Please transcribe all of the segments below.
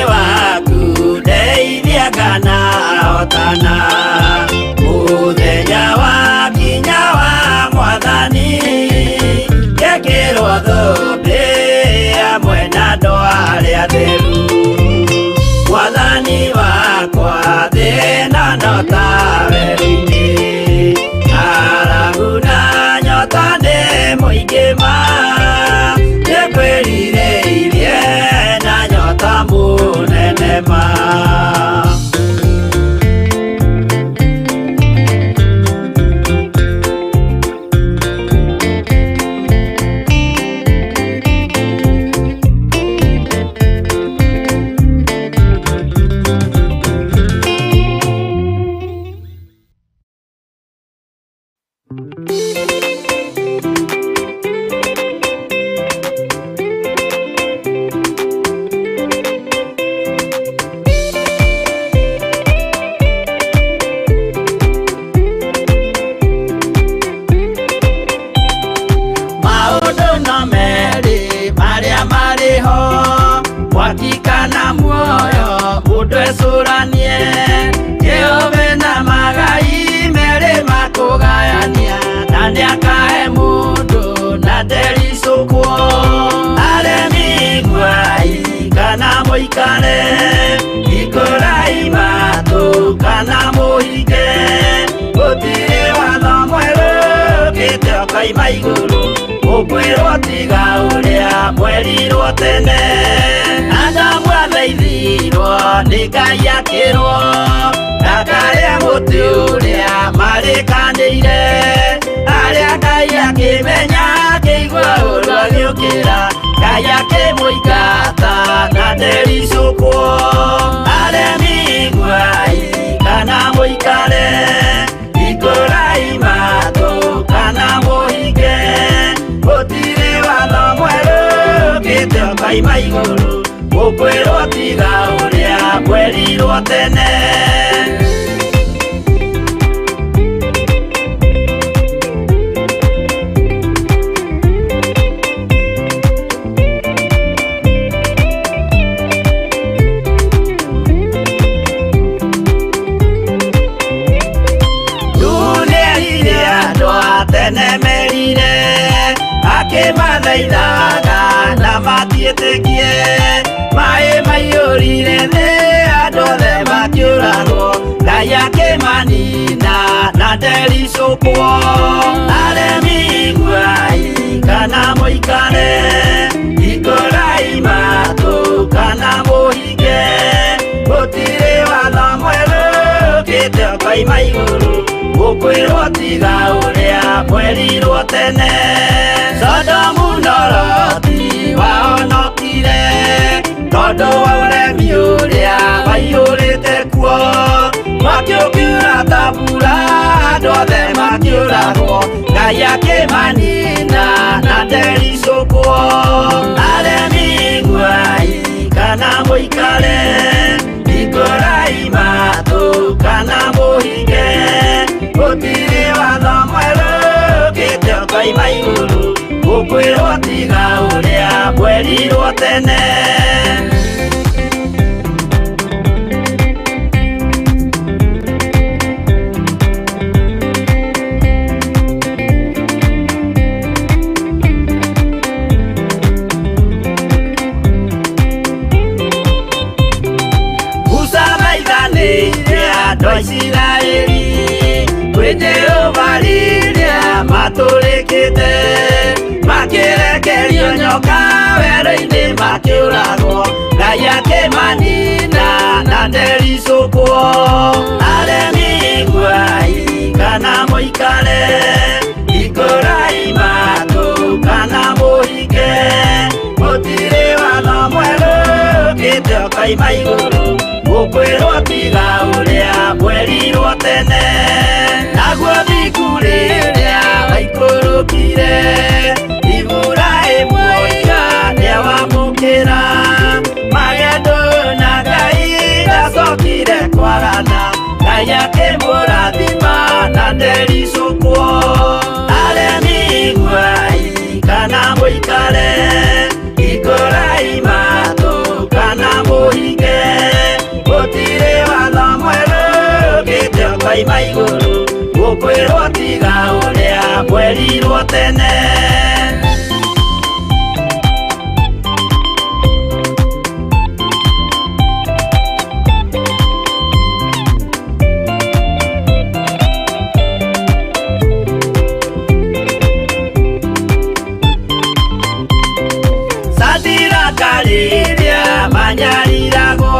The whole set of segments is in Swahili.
waku ndeithia kana otana muthenya wa kinya wa Mwathani gekirwo thũmbĩ hamwe na andũ arĩa atheru. Mwathani wakwa thĩna no tawe wiki arabu na nyota nĩ mũingĩ ma nĩkwĩrirĩirie na nyota mũnene ma. Wakikana muoyo udwesuranie Jehova na magai mere makugayania na niakae mundu na derisukwo aremi gwai kana moikare ikorai matu kana mohige gutire watho mweru gitio kaima iguru ukwirwo tiga uria mwerirwo tene Adamu athaithirwo nĩ Ngai akĩrwo ndakarĩa mũtĩ ũrĩa marĩkanĩire arĩa Ngai akĩmenya akĩigua ũru agĩũkĩra Ngai akĩmũingata na ndericũkwo aremi gwai kana mũikare ikũrai matũ kana mũhinge gũtirĩ watho mwerũ gĩtio kaima igũrũ ukwirwo tiga uria mwerirwo tene Nũnĩerire andũ a tene merire akĩmathaithaga na matiĩtĩkie Mae maiyũrire thĩ andũ othe makĩũragwo Ngai akĩmanina na ndericũkwo aremi gwai kana mũikare ikũrai matũ kana mũhinge gũtirĩ watho mwerũ gĩtio kaima igũrũ ũkwĩrwo tiga ũrĩa mwerirwo tene Sodomu na Loti wahonokire tondũ wa ũremi ũrĩa waiyũrĩte kuo makĩũkiura ta mbura andũ othe makĩũragwo Ngai akĩmanina na ndericũkwo aremi gwai kana mũikare ikũrai matũ kana mũhinge gũtirĩ watho mwerũ gĩtio kaima igũrũ ũkwĩrwo tiga ũrĩa mwerirwo tene andũ a Isiraeli kwĩ Jehova rĩrĩa matũrĩkĩte makĩrekerio nyoka werũ-inĩ makĩũragwo Ngai akĩmanina na ndericũkwo aremi gwai kana mũikare ikũrai matũ kana mũhinge gũtirĩ watho mwerũ gĩtio kaima igũrũ ũkwĩrwo tiga ũrĩa mwerirwo tene naguo thiku rĩrĩa waikũrũkire Iburahĩmu nĩawamũkĩra magendo na Ngai ndacokire kwarana Ngai akĩmũrathima na ndericũkwo aremi gwai kana mũikare ikũrai matũ kana mũhinge Gukwirwo tiga uria kwerirwo tene. Kariria manyariragwo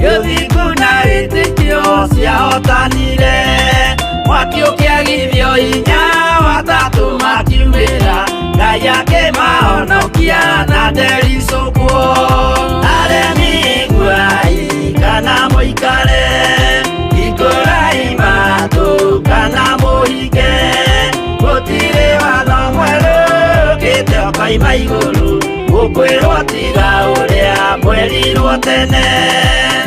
gĩthingu na wĩtĩkio ciahotanire. Mwaki ũkĩagithio hinya watatũ makiumĩra, Ngai akĩmahonokia na ndericũkwo. Aremi nguai kana mũikare, hingũrai matũ kana mũhinge, gũtirĩ watho mwerũ ũkĩte ũkoima igũrũ. Gukwirwo tiga uria kwerirwo tene.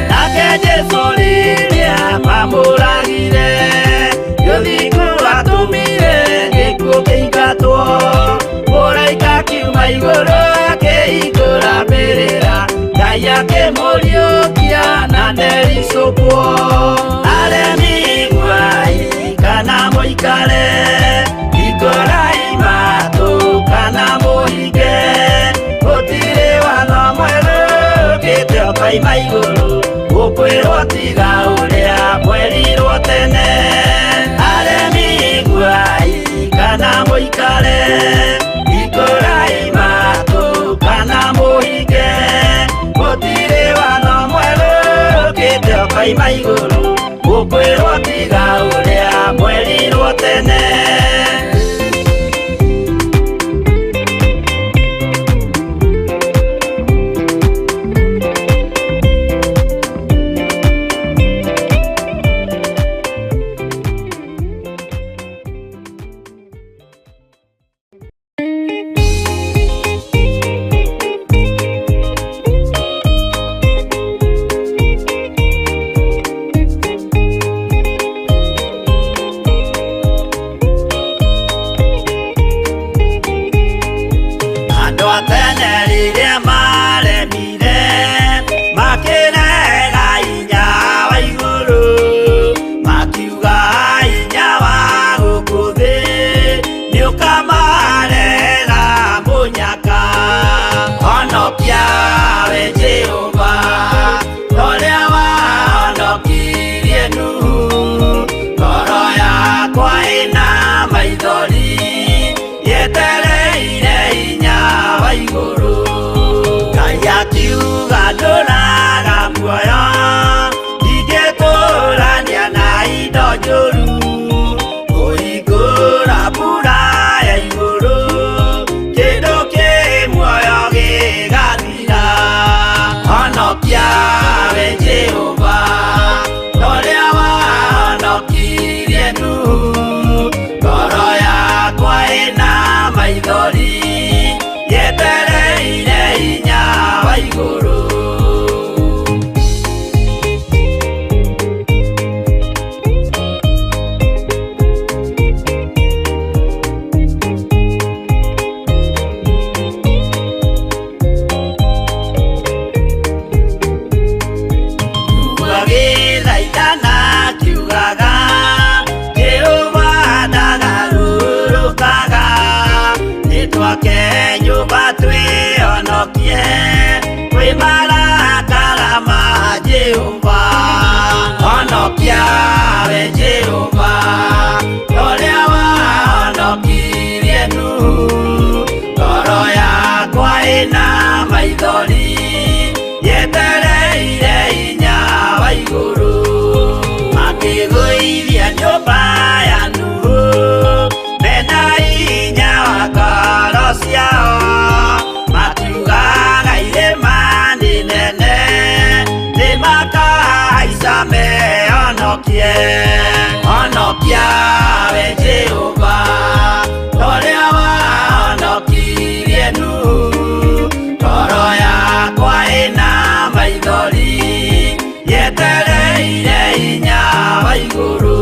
Nake Jesu rĩrĩa mamũragire, gĩthingu atũmire gĩkuũ kĩingatwo. Mũraika akiuma igũrũ akĩhingũra mbĩrĩra, Ngai akĩmũriũkia na ndericũkwo. Aremi nguai kana mũikare, hingũrai matũ kana mũhinge, gũtirĩ watho mwerũ ũkĩte ũkoima igũrũ. Gukwirwo tiga uria kwerirwo tene. Aremi nguai kana mũikare, hingũrai matũ kana mũhinge, gũtirĩ watho mwerũ ũkĩte ũkoima igũrũ. Gukwirwo tiga uria kwerirwo tene. Honokia we Jehova, torea wahonokirie Nuhu, toro yakwa ĩna maithori, yetereire hinya wa igũrũ.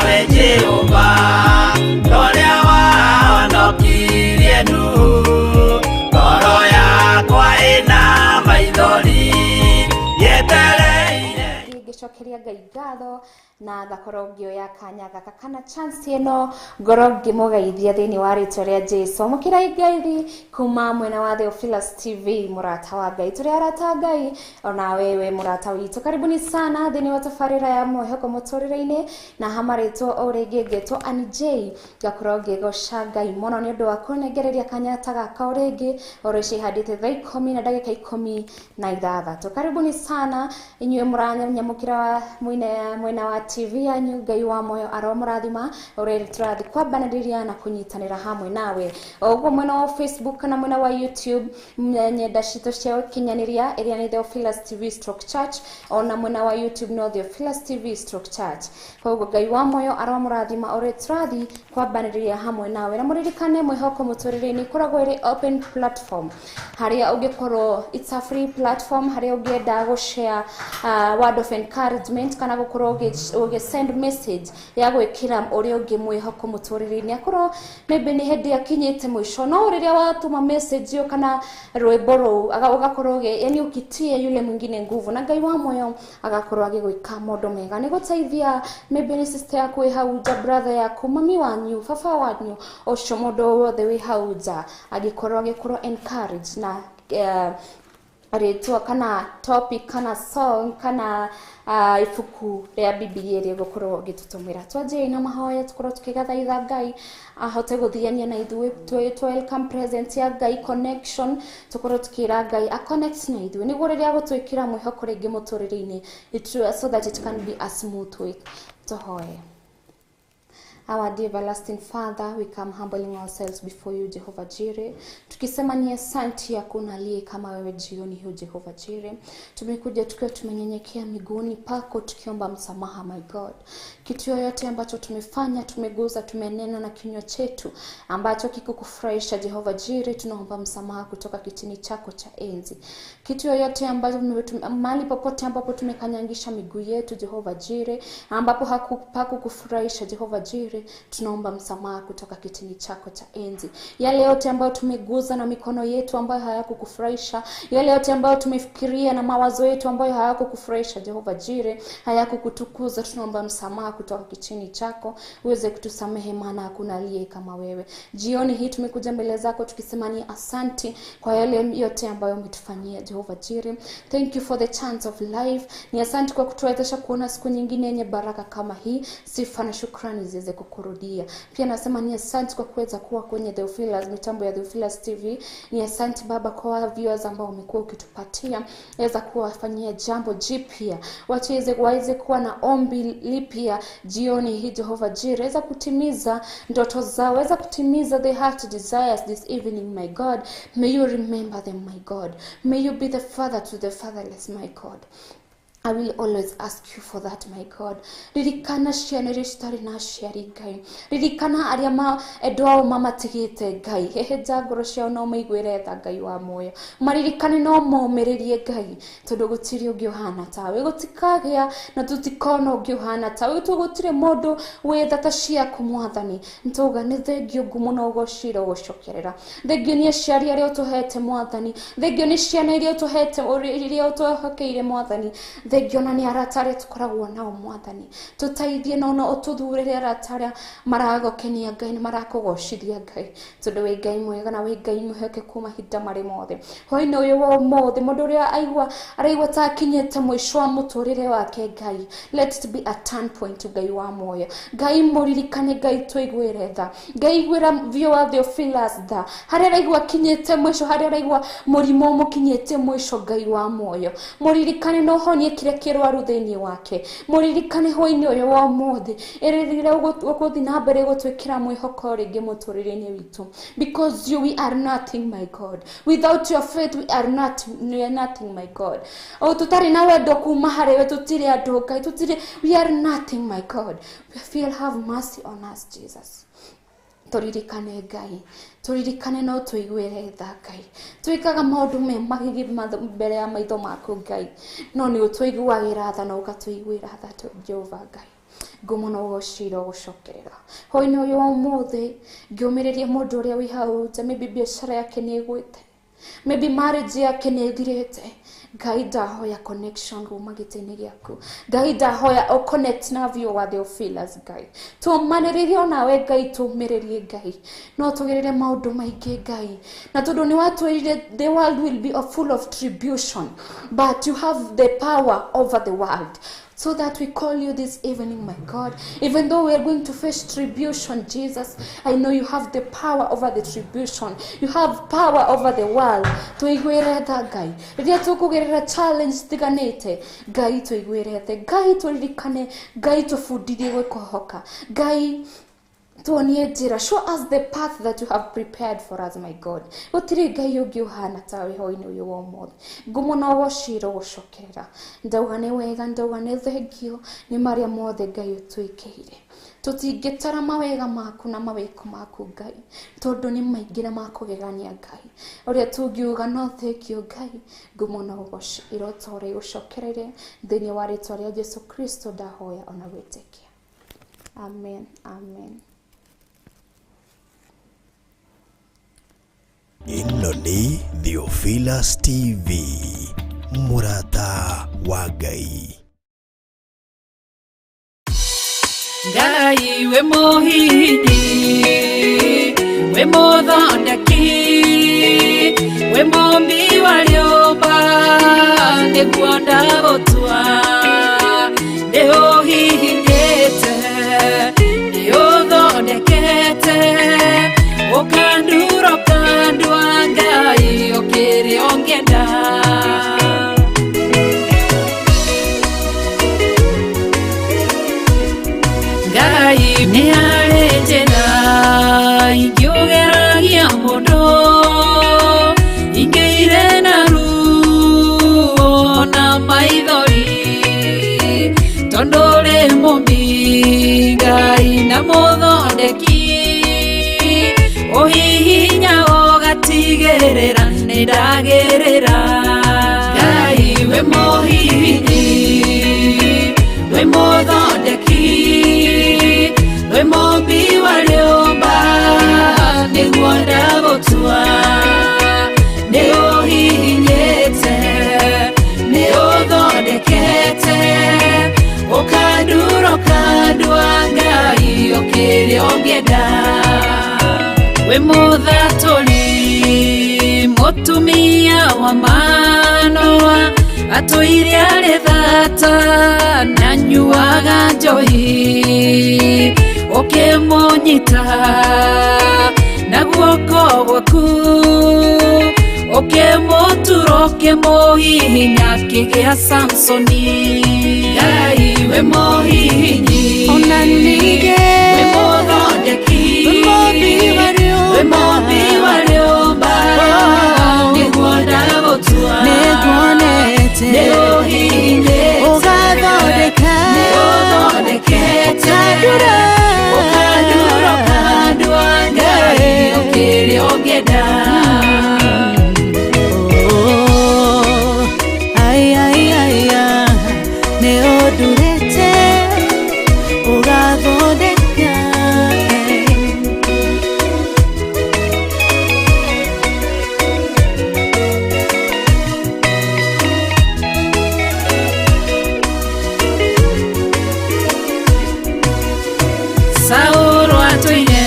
we Jehova Toria wahonokirie Nuhu Ngoro yakwa ĩna maithori yetereire ngicokeria Ngai ngatho na ngakorwo ngĩoya kanya gaka kana chance ĩno ngorwo ngĩmũgeithia thĩinĩ wa rĩtwa rĩa Jesũ mũkĩra ngeithi kuma mwena wa Theophilus TV mũrata wa Ngai tũrĩ arata Ngai ona wewe mũrata witũ karibuni sana thĩinĩ wa tabarĩra ya Mwihoko mũtũrĩre-inĩ na hamarĩtwo o rĩngĩ ngetwo Ani ngakorwo ngĩgoca Ngai mũno nĩ ũndũ wa kũnengereria kanya ta gaka o rĩngĩ o rĩci handĩte thaa 10 na ndagĩka 16 karibuni sana inyuĩ mũranyamũkĩra mwena wa TV yanyu Ngai wa moyo aromũrathima ũrĩa tũrathi kwambanĩrĩria na kũnyitanĩra hamwe nawe ũguo mwena wa Facebook kana mwena wa YouTube nyenda citũ cia ũkinyanĩria ĩrĩa nĩ Theophilus TV/Church ona mwena wa YouTube no Theophilus TV/Church koguo Ngai wa moyo aromũrathima ũrĩa tũrathi kwambanĩrĩria hamwe nawe na mũririkane Mwihoko mũtũrĩre-inĩ koragwo ĩrĩ open platform harĩa ũngĩkorwo it's a free platform harĩa ũngĩenda gũshare word of encouragement kana gũkorwo send message ya gwĩkĩra ũrĩa ũngĩ Mwihoko mũtũrĩre-inĩ akorwo maybe nĩ hĩndĩ akinyĩte mũico no rĩrĩa watũma message yo kana rwĩmbo rũu ugakorwo yani ukitie yule mwingine nguvu na Ngai wa moyo agakorwo agĩgwĩka maũndũ mega nĩ gũteithia maybe ni sister yaku wĩ hau nja brother yaku mami wanyu baba wanyu ũcio mũndũ wothe wĩ hau nja agĩkorwo encourage na rĩtwa kana topic kana song kana ibuku rĩa Biblia rĩa gũkorwo gĩtũtũmĩra twanjie na mahoya tũkorwo tũkĩgathaitha Ngai ahote gũthiania na ithuĩ twĩ welcome present ya Ngai connection tũkorwo tũkĩra Ngai a connect na ithuĩ nĩguo rĩrĩa gũtwĩkĩra mwĩhoko rĩngĩ mũtũrĩre-inĩ so that it can be a smooth way tũhoye. Our dear everlasting Father, we come humbling ourselves before you, Jehovah Jireh. Tukisema ni asante hakuna aliye kama wewe jioni hii, Jehovah Jireh. Tumekuja tukiwa tumenyenyekea miguuni pako tukiomba msamaha, my God. Kitu yoyote ambacho tumefanya, tumeguza, tumenena na kinywa chetu ambacho kikukufurahisha, Jehovah Jireh, tunaomba msamaha kutoka kitini chako cha enzi. Kitu yoyote ambacho mahali popote ambapo tumekanyangisha miguu yetu, Jehovah Jireh, ambapo hakukufurahisha, Jehovah Jireh, tunaomba msamaha kutoka kitini chako cha enzi. Yale yote ambayo tumeguza na mikono yetu ambayo hayakukufurahisha, yale yote ambayo tumefikiria na mawazo yetu ambayo hayakukufurahisha, Jehovah Jireh, hayakukutukuza, tunaomba msamaha kutoka kitini chako, uweze kutusamehe maana hakuna aliye kama wewe. Jioni hii tumekuja mbele zako tukisema ni asante kwa yale yote ambayo umetufanyia, Jehovah Jireh. Thank you for the chance of life. Ni asante kwa kutuwezesha kuona siku nyingine yenye baraka kama hii. Sifa na shukrani ziweze kukurudia. Pia nasema ni asante kwa kuweza kuwa kwenye Theophilus, mitambo ya Theophilus TV. Ni asante Baba kwa viewers ambao umekuwa ukitupatia. Weza kuwafanyia jambo jipya. Waweze kuwa na ombi lipya jioni hii, Jehovah Jireh. Weza kutimiza ndoto zao. Weza kutimiza the heart desires this evening, my God. May you remember them, my God. May you be the father to the fatherless, my God. I will always ask you for that, my God. Ririkana ciana ristari na ciari Ngai. Ririkana arĩa endwao mamatigĩte Ngai. Hehenja ngoro ciao no maiguĩre tha Ngai wa muoyo. Maririkane no momĩrĩrie Ngai. Tondũ gũtirĩ ũngĩ ũhana tawe. Gũtikagĩa na tũtikona ũngĩ ũhana tawe. Gũtirĩ mũndũ wĩ tha ta ciaku Mwathani. Nĩtauga nĩ thengio mũno ũgocira ũgũcokerera. Thengio nĩ aciari arĩa ũtũhete Mwathani. Thengio nĩ ciana iria ũtũhete iria ũtũhokeire Mwathani. Thengio na ni aratare tukoragwo nao Mwathani. Tutaithie na no ututhurire aratare maragokenia Ngai marakugocithia Ngai. Tondu we Ngai mwega na we Ngai muheke kuma hinda mari mothe. Hoine uyu wo mothe mundu uria araigwa ta kinyete mwisho wa muturire wake Ngai. Let it be a turn point Ngai wa moyo. Ngai muririkane Ngai twigwire tha. Ngai gwira viewer Theophilus tha. Haria araigwa kinyete mwisho, haria araigwa murimo mukinyete mwisho Ngai wa moyo. Muririkane no honie kire kirwaru thĩinĩ wake. Muririkane hwa-ini uyu wa mothe ererire guthi na mbere gutwikira mwihoko ringi muturire-ini witu, because we are nothing, my God. Without your faith we are nothing, my God. O tutari na wendo kuma harĩ we tutire andu Ngai, we are nothing, my God. We feel have mercy on us, Jesus. Turirikane Ngai, turirikane no tuiguire tha Ngai. Twikaga maundu me magigi mbere ya maitho maku Ngai, no ni utwiguagira tha na ukatwiguira tha Jehova Ngai. ngumona ugoshira ugucokerera hoi-ini uyu wa umuthi ngiumiriria mundu uria wi hau nja maybe biashara yake ni igwite maybe marriage yake ni ithirite Ngai ndahoya connection kuma gitini giaku Ngai ndahoya o connect na vio wa Theophilus Ngai tumaniririe onawe Ngai tumiririe Ngai no tugirire maundu maingi Ngai na tondu ni watwirire the world will be full of tribulation but you have the power over the world. So that we call you this evening, my God. Even though we are going to face tribulation, Jesus, I know you have the power over the tribulation. You have power over the world. Tuigueretha Ngai. Riria tukugerera challenge tiganite, Ngai tuiguerethe. Ngai turirikane, Ngai tufundithie gwikohoka. Ngai tuonie njira. Show us the path that you have prepared for us, my God. Gutiri Ngai ungi uhana tawe hoi-ini uyu wa umuthi. Ngumona ugoshira ugucokerera. Ndauga ni wega, ndauga ni thengio, ni maria mothe Ngai utwikire. Tutingitara mawega maku na mawiko maku Ngai, tondu ni maingi na makugegania Ngai. Uria tungiuga no thengio Ngai, ngumona ugoshira utore ucokerere thini wa ritwa ria Jesu Kristo ndahoya ona gwitikia. Amen. Amen. Ino ni Theophilus TV, Murata wa Ngai. Ngai we muhini, we muthondeki, we mumbi wa riumba, niguo ndagutua, ndiuhihinyite, ndiuthondekete, ukandura ukandua Ngai ukiri ongenda. Ngai ni ari njira ingiugeragia mundu, ingiire na ruo na maithori, tondu ri mumbi Ngai na muthondeki, uhihinya ugatigirira ni ndagirira. Ngai we muhini, we muthondeki, we mumbi wa riumba, niguo ndagutua, ndiuhihinyite, ndiuthondekete, ukandura ukandua Ngai ukiri ongienda. We muthaturi, mutumia wa Manoa, atwire ari thata na nyuaga njohi, ukimunyita na guoko gwaku, ukimutura ukimuhihinya kigia Samsoni. Ngai we muhihinyi, ona nige we muthondeki, we mumbi wa riumba, niguo ndagutua, niguonete, ndiuhihinyite, ugathondeka, ndiuthondekete, ukandura ukandua Ngai ukiri ongienda. ni udurite, ugathondeka. Sauro atwine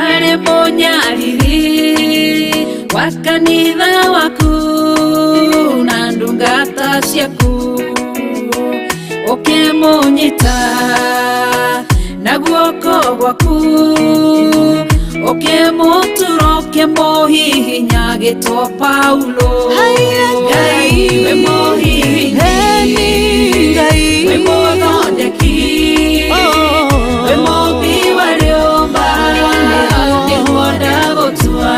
ari munyariri wa kanitha waku na ndungata ciaku, ukimunyita na guoko gwaku, ukimutura ukimuhihinya gitwa Paulo. Ngai we muhihinyi, we muthondeki, we mumbi wa riumba, niguo ndagutua,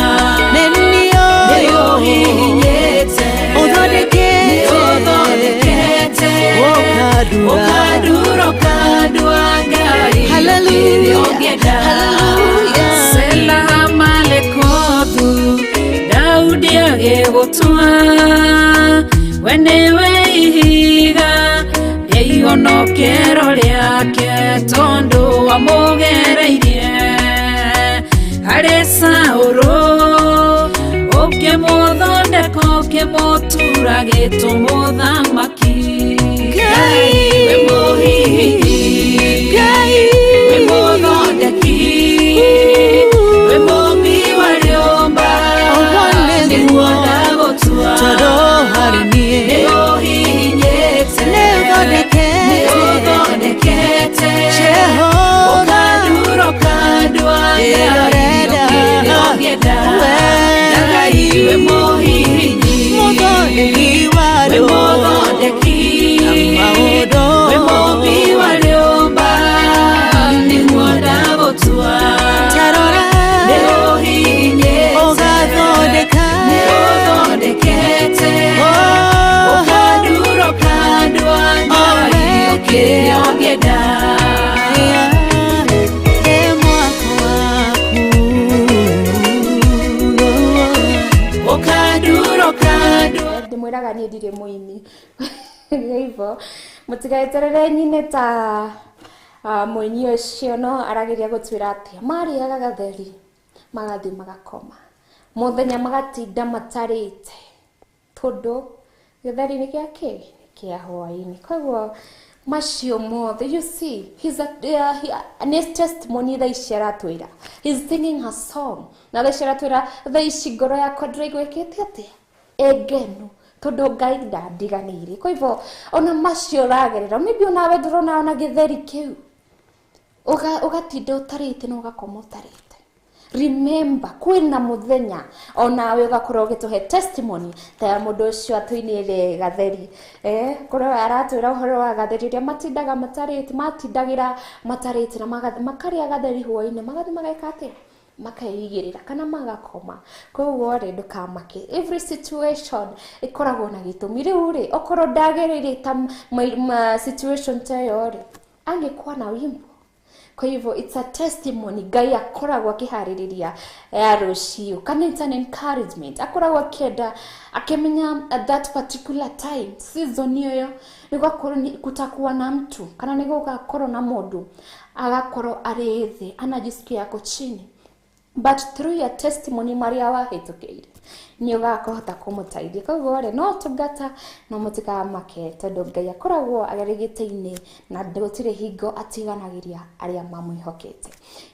ndiuhihinyite, uthondekete, ukandura ukandua Ngai ukiri ongienda. Sela malekothu Daudi agigutua, we niwe ihiga rĩa ihonokero rĩa wake tondu amugereirie harĩ Saũlũ ũkĩmũthondeka ũkĩmũtura gĩtũmũthamaki Ngai we mũhihinyi Ngai we mũthondeki we mũmbi wa rĩũmba nĩguo ndagũtua tondũ harĩ niĩ nĩũhihinyĩte nĩũthondekete Jehova ũkandurũka ndwagĩrĩrĩenda Ngai we mũhihinyi mũthondeki wa we mũthondeki maũndũ we mũmbi wa rĩũmba nĩguo ndagũtua tarora nĩũhihinyĩte ũgathondeka nĩũthondekete ũkandurũka ndwagĩrĩrĩenda kĩrĩa ũngĩenda ndimwiraga niĩ ndirĩ mũini hivyo mũtigaeterere nyine ta mũini ũcio no arageria gũtwĩra atĩ marĩaga gatheri magathiĩ magakoma mũthenya magatinda matarĩte tondũ gĩtheri nĩ gĩa kĩ kĩa hwa-ini koguo macio mothe you see his testimony thaa ici aratwĩra he's singing her song na thaa ici aratwĩra thaa ici ngoro yakwa ndĩraiguĩkĩte atĩa egenu tondu Ngai ndandiganĩire kwa hivyo ona macio ũragerera maybe onawe ndũrona ona gĩtheri kĩu ũgatinda ũtarĩte na ũgakoma ũtarĩte remember kwĩna mũthenya onawe ũgakorwo ũgĩtũhe testimony ta ya mũndũ ũcio atũinĩire gatheri kũrĩa aratwĩra ũhoro wa gatheri rĩrĩa matindaga matarĩte matindagĩra matarĩte na makarĩa gatheri hwa-inĩ magathiĩ mageka atĩa makaigĩrĩra kana magakoma koguo rĩ ndũkamake every situation ikoragwo na gĩtũmi rĩu rĩ okorwo ndagereire ta situation ta ĩyo rĩ angĩkwa na wimbo kwa hivyo it's a testimony Ngai akoragwo akĩharĩrĩria ya rũciũ kana it's an encouragement akoragwo akĩenda akimenya at that particular time season ĩyo nĩgũkorwo kutakuwa na mtu kana nĩgũgakorwo na mũndũ agakorwo arĩ thĩ anajisikia yako chini but through your testimony maria wahĩtũkĩire nĩ ũgakũhota kũmũteithia koguo rĩ no tungata no mũtikamake tondũ Ngai akoragwo agerigĩte-inĩ na gũtirĩ hingo atiganagĩria arĩa mamwĩhokete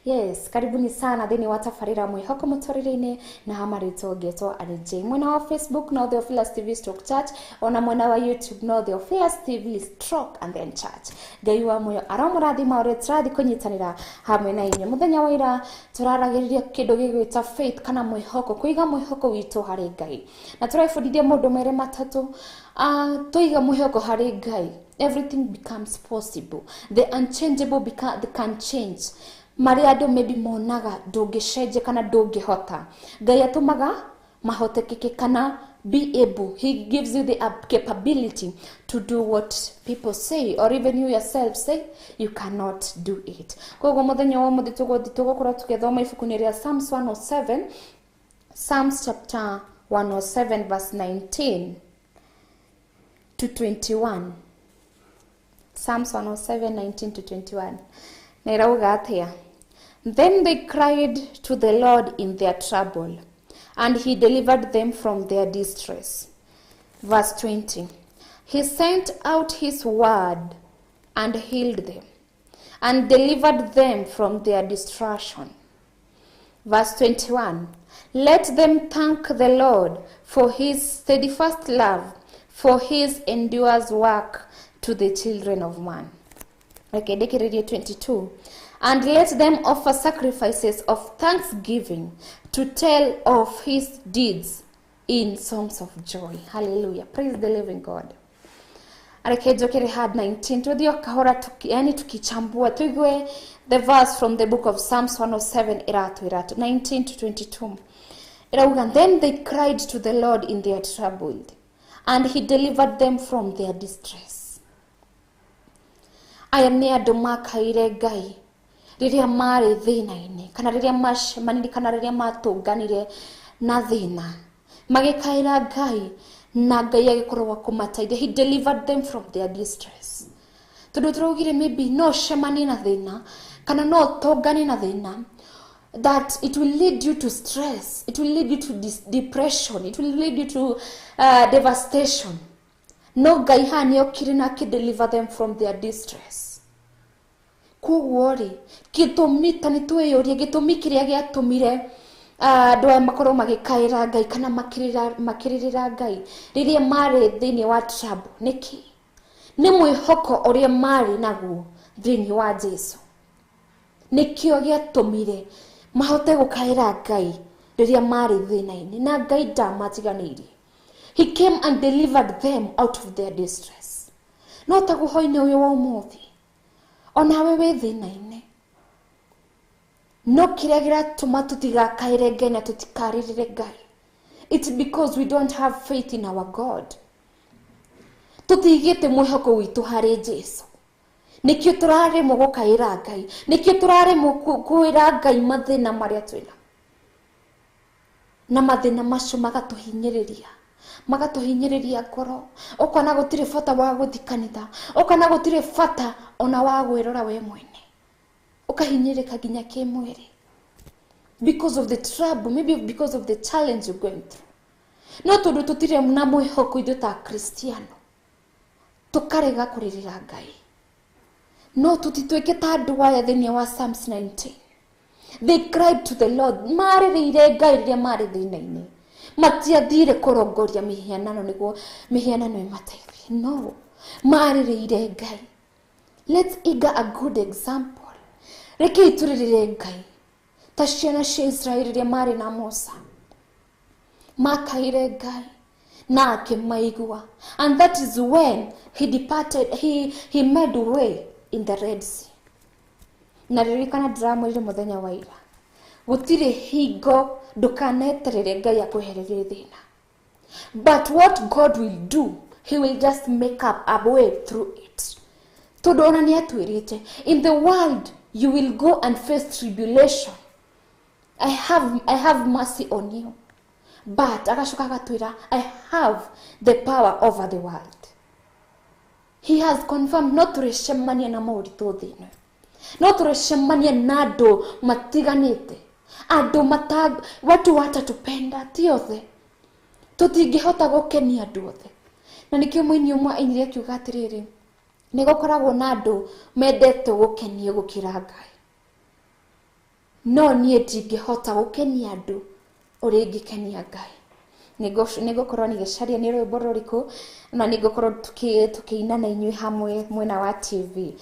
yes karibuni sana thĩinĩ wa tabarĩra Mwihoko Muturire-Ini na hamarĩtwo ngetwo arĩ J mwena wa Facebook no Theophilus TV / Church ona mwena wa YouTube no Theophilus TV / and then Church Ngai wa muoyo aramũrathima ũrĩa tũrathiĩ kũnyitanĩra hamwe na inyuĩ mũthenya wa ira tũraragĩrĩria kĩndũ gĩgwĩta faith kana mwĩhoko kũiga mwĩhoko witũ harĩ Ngai na tũraibundithia mũndũ mere matatũ tũiga mwĩhoko harĩ Ngai everything becomes possible the unchangeable can change maria andũ maybe monaga ndũngĩcenjia kana ndũngĩhota Ngai atũmaga mahotekeke kana be able he gives you the capability to do what people say or even you yourself say you cannot do it koguo mũthenya wa mũthĩ tũgũkorwo tũgĩthoma ibuku-inĩ rĩa Psalms 107 Psalms chapter 107 verse 19 to 21 Psalms 107 19 to 21 na irauga atĩa then they cried to the Lord in their trouble and he delivered them from their distress verse 20 he sent out his word and healed them and delivered them from their destruction verse 21 let them thank the Lord for his steadfast love for his endures work to the children of man okay 22 and let them offer sacrifices of thanksgiving to tell of his deeds in songs of joy hallelujah praise the living God arekejokere had 19 tudio kahora yani tukichambua tuigue the verse from the book of Psalms 107 iratu 19 to 22 irauga then they cried to the Lord in their trouble and he delivered them from their distress aya nĩ andũ makaire Ngai rĩrĩa marĩ thĩna-inĩ kana rĩrĩa macemanire kana rĩrĩa matũnganire na thĩna magĩkaĩra Ngai na Ngai agĩkorwo wa kũmateithia he delivered them from their distress tondu turaugire maybe no shemani na thina kana no tongani na thina that it will lead you to stress, it will lead you to depression, it will lead you to devastation. No Ngai hani okire na ki deliver them from their distress. Koguo ri gitumi tani twiyurie gitumi kiria giatumire andu aya makorwo magikaira Ngai kana makiririra Ngai riria mari thiini wa trouble niki ni mwihoko uria mari naguo thiini wa Jesu nikio giatumire mahote gukaira Ngai riria mari thina-ini na Ngai ndamatiganirie. He came and delivered them out of their distress. No taguhoine uyu wa umuthi onawe we thina-ini no kiria giratuma tutigakaire Ngai na tutikaririre Ngai. It's because we don't have faith in our God. Tutigite mwihoko witu hari Jesu. Nikio turaremwo gukaira Ngai, nikio turaremwo kuira Ngai mathina maria twina. Na mathina macio magatuhinyiriria ngoro. Ukona gutire bata wa guthikanitha, ukona gutire bata ona wa gwirora we mwene. Ukahinyirika ginya kimwiri because of the trouble, maybe because of the challenge you're going through. No tondu tutire na mwihoko ithu ta Kristiano tukarega kuririra Ngai. No tutitweke ta andu aya thiini wa Psalms 19. They cried to the Lord. Maririire Ngai riria mari thina-ini. Matiathire kurongoria mihianano niguo mihianano imateithie. No, maririire Ngai. Let's eager a good example. Reke ituririre Ngai ta ciana cia Israeli riria mari na Musa. Makaire Ngai na akimaigua, and that is when he departed. He made way in the Red Sea. Na ririkana drama ile muthenya wa ira gutire hingo ndukaneterere Ngai akuhererie thina. But what God will do, he will just make up a way through it. Tondu ona ni atwirite, in the world you will go and face tribulation. I have mercy on you. But agashuka gatwira, I have the power over the world. He has confirmed not to reshemania na mauritu thina. No tureshemania na andu matiganite, andu watu watatupenda ti othe, tutingihota gukenia andu othe. Na nikio mwini umwe ainire akiuga atiriri, nigukoragwo na andu mendete gukenia gukira Ngai, no nie ndingihota gukenia andu uria ingikenia Ngai. Nigukorwo nigicaria ni rwimbo ruriku na nigukorwo tukiina na inyui hamwe mwena wa TV.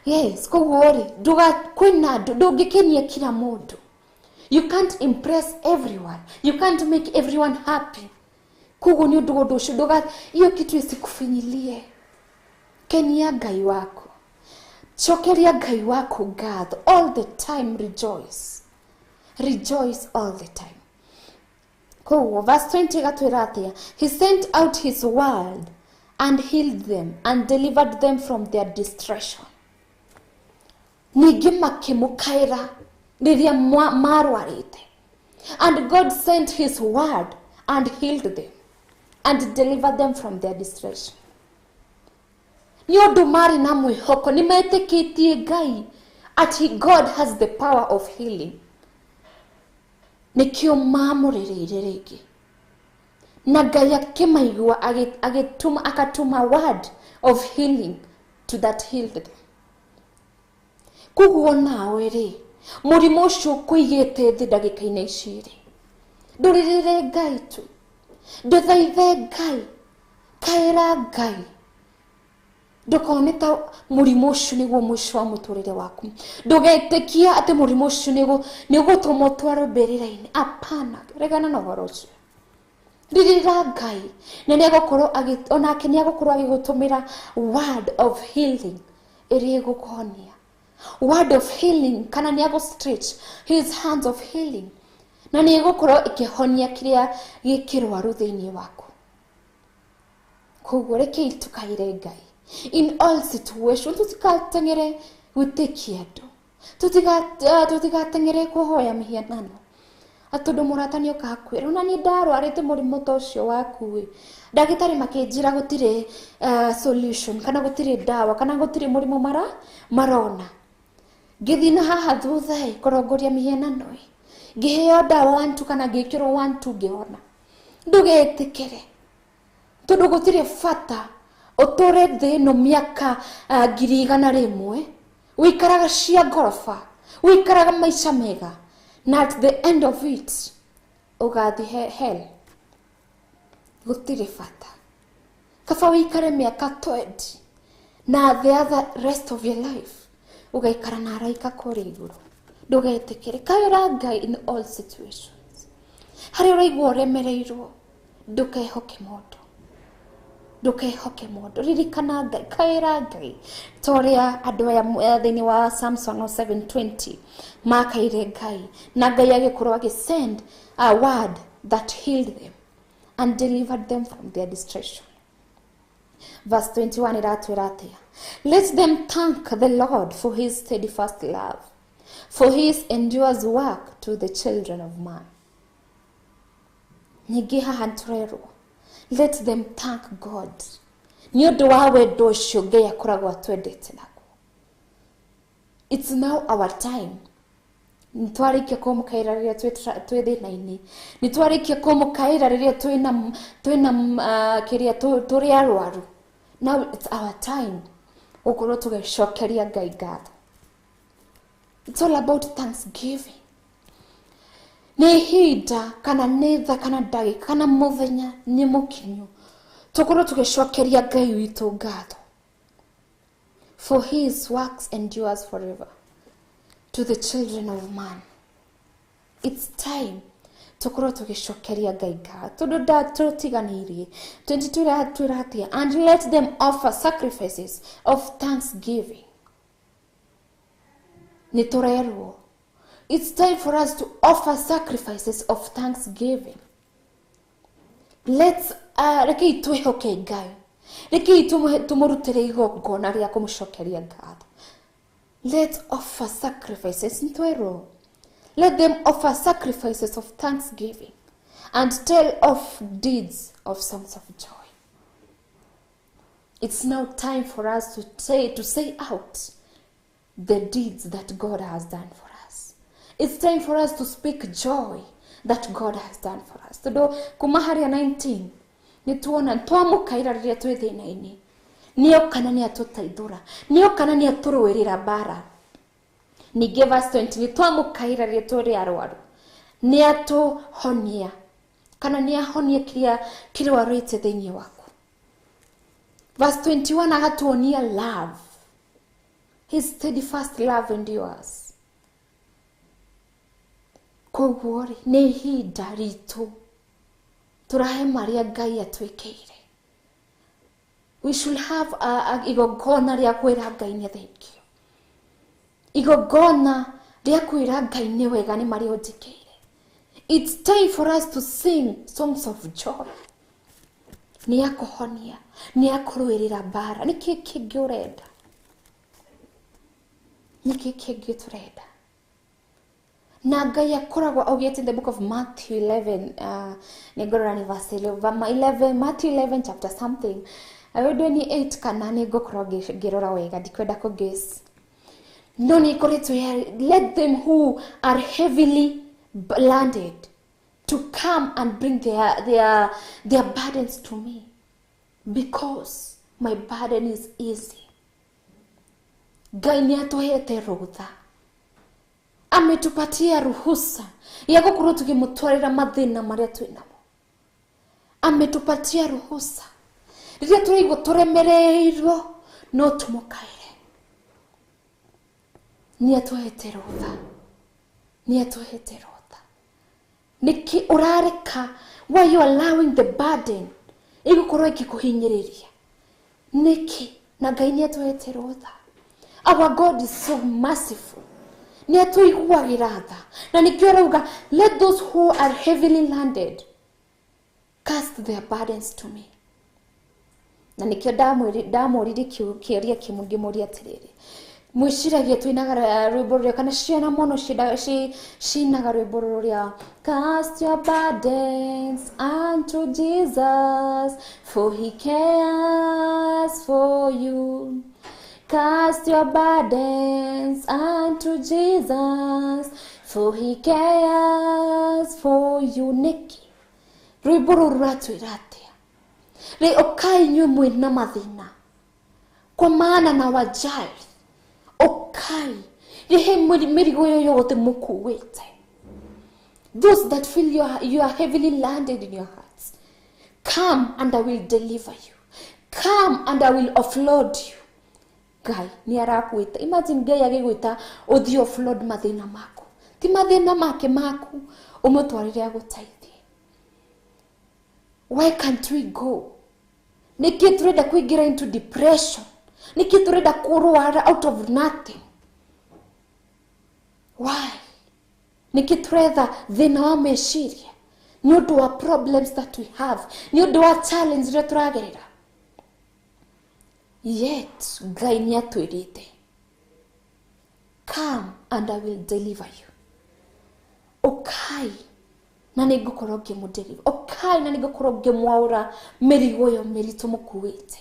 Yes, koguo kwina andu ndungikenia kila mundu. You can't impress everyone. You can't make everyone happy. Koguo ni undu ucio iyo kitu isikufinyilie. Kenia Ngai wako. Chokeria Ngai wako ngatho all the time. Rejoice. Rejoice all the time. Koguo verse 20 gatwira atia, he sent out his word and healed them and delivered them from their distress. Ningi makimukaira riria marwarite, and God sent his word and healed them and delivered them from their distress. Ni undu mari na mwihoko ni metikitie Ngai ati God has the power of healing. Nikio mamurireire ringi na Ngai akimaigua akatuma word of healing to that healed them. Koguo nawe ri murimo ucio kuigite thi ndagika-ini ici ri nduririre Ngai tu, nduthaithe Ngai, kaira Ngai, ndukone ta murimo ucio niguo mwisho wa muturire waku. Ndugetikia ati murimo ucio nigutuma utwarwo mbirira-ini. Apana, regana na uhoro ucio. Ririra Ngai na niagukorwo onake niagukorwo agigutumira word of healing iria igukuhonia. Word of healing kana niago stretch his hands of healing na niagukorwo ikihonia kiria gikirwaru thiini waku. Koguo reke tukaire Ngai in all situations. Tutikatengere gutikia andu, tutigatengere kuhoya mihianano, Atondo murata ni okakwira ona ni ndarwarite murimo tocio waku ndagitari makinjira gutire solution kana gutire dawa kana gutire murimo marona ngithina haha thutha korongoria mihenano ngiheo dawa 1 2 kana ngikiro 1 2 ngihona ndugetikire tondu gutire fata otore thino miaka 100,000 wikaraga cia ngorofa wikaraga maisha mega na at the end of it ugathi hell gutire fata kaba wikare miaka 20 na the other rest of your life ugaikara na araika kuri iguru ndugetikire kaira Ngai in all situations hari uraigwa uremereirwo ndukehoke mundu ririkana Ngai kaira Ngai toria andu aya thini wa Samson 7:20 makaire Ngai na Ngai agikorwo agisend a word that healed them and delivered them from their destruction. Verse 21 iratwira atia, let them thank the Lord for his steadfast love, for his endures work to the children of man. Nyingi haha nturerwo, let them thank God. Ni undu wa wendo ucio Ngai akoragwo atwendete naguo. It's now our time. Nitwarikia kumukaira riria twi thina-ini. Nitwarikia kumukaira riria twina kiria turi arwaru. Now it's our time. Ukorwo tugicokeria Ngai ngatho. It's all about thanksgiving. Ni hinda kana netha kana ndagika kana muthenya ni mukinyu tukorwo tugicokeria Ngai witu ngatho. For his works endures forever to the children of man. It's time tukorwo tugicokeria Ngai ngatho tondu ndatiganirie 22 and let them offer sacrifices of thanksgiving. Nitorerwo, it's time for us to offer sacrifices of thanksgiving. Let's rekei twihoke Ngai. Rekei tumurutire igongona ria kumucokeria ngatho. Let's offer sacrifices. Nitwerwo, let them offer sacrifices of thanksgiving and tell of deeds of songs of joy. It's now time for us to say out the deeds that God has done for us. It's time for us to speak joy that God has done for us. Todo kumaharia 19 nituona twamukaira riria twi thina-ini niyo kana ni atutaithura niyo kana ni aturwirira bara. Ningi verse 20 nitwamukaira riria turi arwaru ni atuhonia kana ni ahonie kiria warite thiini waku. Verse 21 agatuonia love. His steadfast love endures. Koguo ni hinda ritu turahe maria Ngai atwikeire. We should have a igongona ria kwira Ngai ni thank you. Igongona ria kwira Ngai ni wega ni mari onjikeire. It's time for us to sing songs of joy. Ni akuhonia, ni akurwirira bara. Niki kingi urenda? Niki kingi turenda? Na Ngai akoragwo augite in the book of Matthew 11 nigorani verse 11 Matthew 11 chapter something 28 kana nigukorwo ngirora wega ndikwenda ku guess. No ni koretwo let them who are heavily landed to come and bring their burdens to me, because my burden is easy. Ngai ni atuhete rutha, ametupatia ruhusa ya gukorwo tukimutwarira mathina maria twinamo. Ametupatia ruhusa riria turaigwo turemereirwo no tumukaire. Ni atuhete rutha, ni atuhete rutha. Niki urareka, why you allowing the burden igukorwo ikikuhinyiriria? Niki na Ngai ni atuhete rutha. Our God is so merciful. Ni atuiguagira tha na nikio rauga let those who are heavily landed cast their burdens to me. Na nikio ndamurire kiuria kimungi muri atiriri mwishiragia twinaga rwimbo ruria kana ciana mono cinaga rwimbo ruria cast your burdens unto Jesus for he cares for you. Cast your burdens unto Jesus for he cares for you. Niki rwimbo ruratwira atia ri okai nywe mwina mathina kwa maana na wajali okai rihe mirigo yoyote mukuwete. Those that feel you are heavily landed in your hearts, come and I will deliver you. Come and I will offload you. Guy ni arakwita, imagine guy agigwita uthi offload mathina maku, ti mathina make maku umutwarire agutaithie. Why can't we go? Niki turenda kuingira into depression, niki turenda kurwara out of nothing. Why? Niki turenda thina wa meciria ni undu wa problems that we have, ni undu wa challenge ria turagerera. Yet Ngai ni atwirite, come and I will deliver you. Okai na nigukorwo ngimudeliver, okai na nigukorwo ngimwaura mirigo yo miritu mukuwite.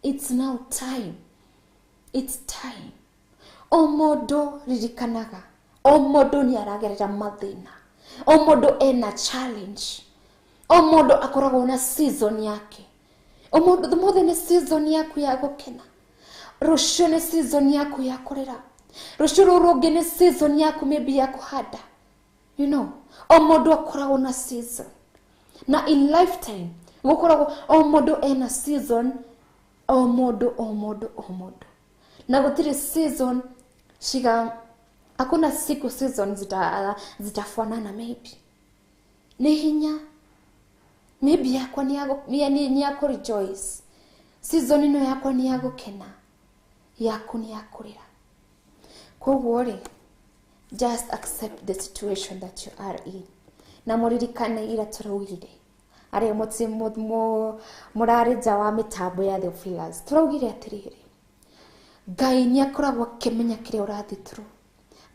It's now time. It's time. Omodo ririkanaga. Omodo ni aragerera mathina. Omodo ena challenge. Omodo akoragwo na season yake. Omodo thumothe ni season yaku ya gukena. Rucio ni season yaku ya kurera. Rucio rurungi ni season yaku maybe ya kuhanda. You know, omodo akoragwo na season. Na in lifetime, gukoragwo omodo ena season. Omodo. Na gutire season shiga hakuna siku season zitafanana maybe. Ni hinya maybe yakwa ni yako rejoice. Season ino yakwa ni yako kena. Yaku ni yakurira. Kwa just accept the situation that you are in. Na muririkane ira turawire. Are motse murare jawa mitambo ya Theophilus. Turaugire atiriri. Ngai ni akoragwo akimenya kire urathi through.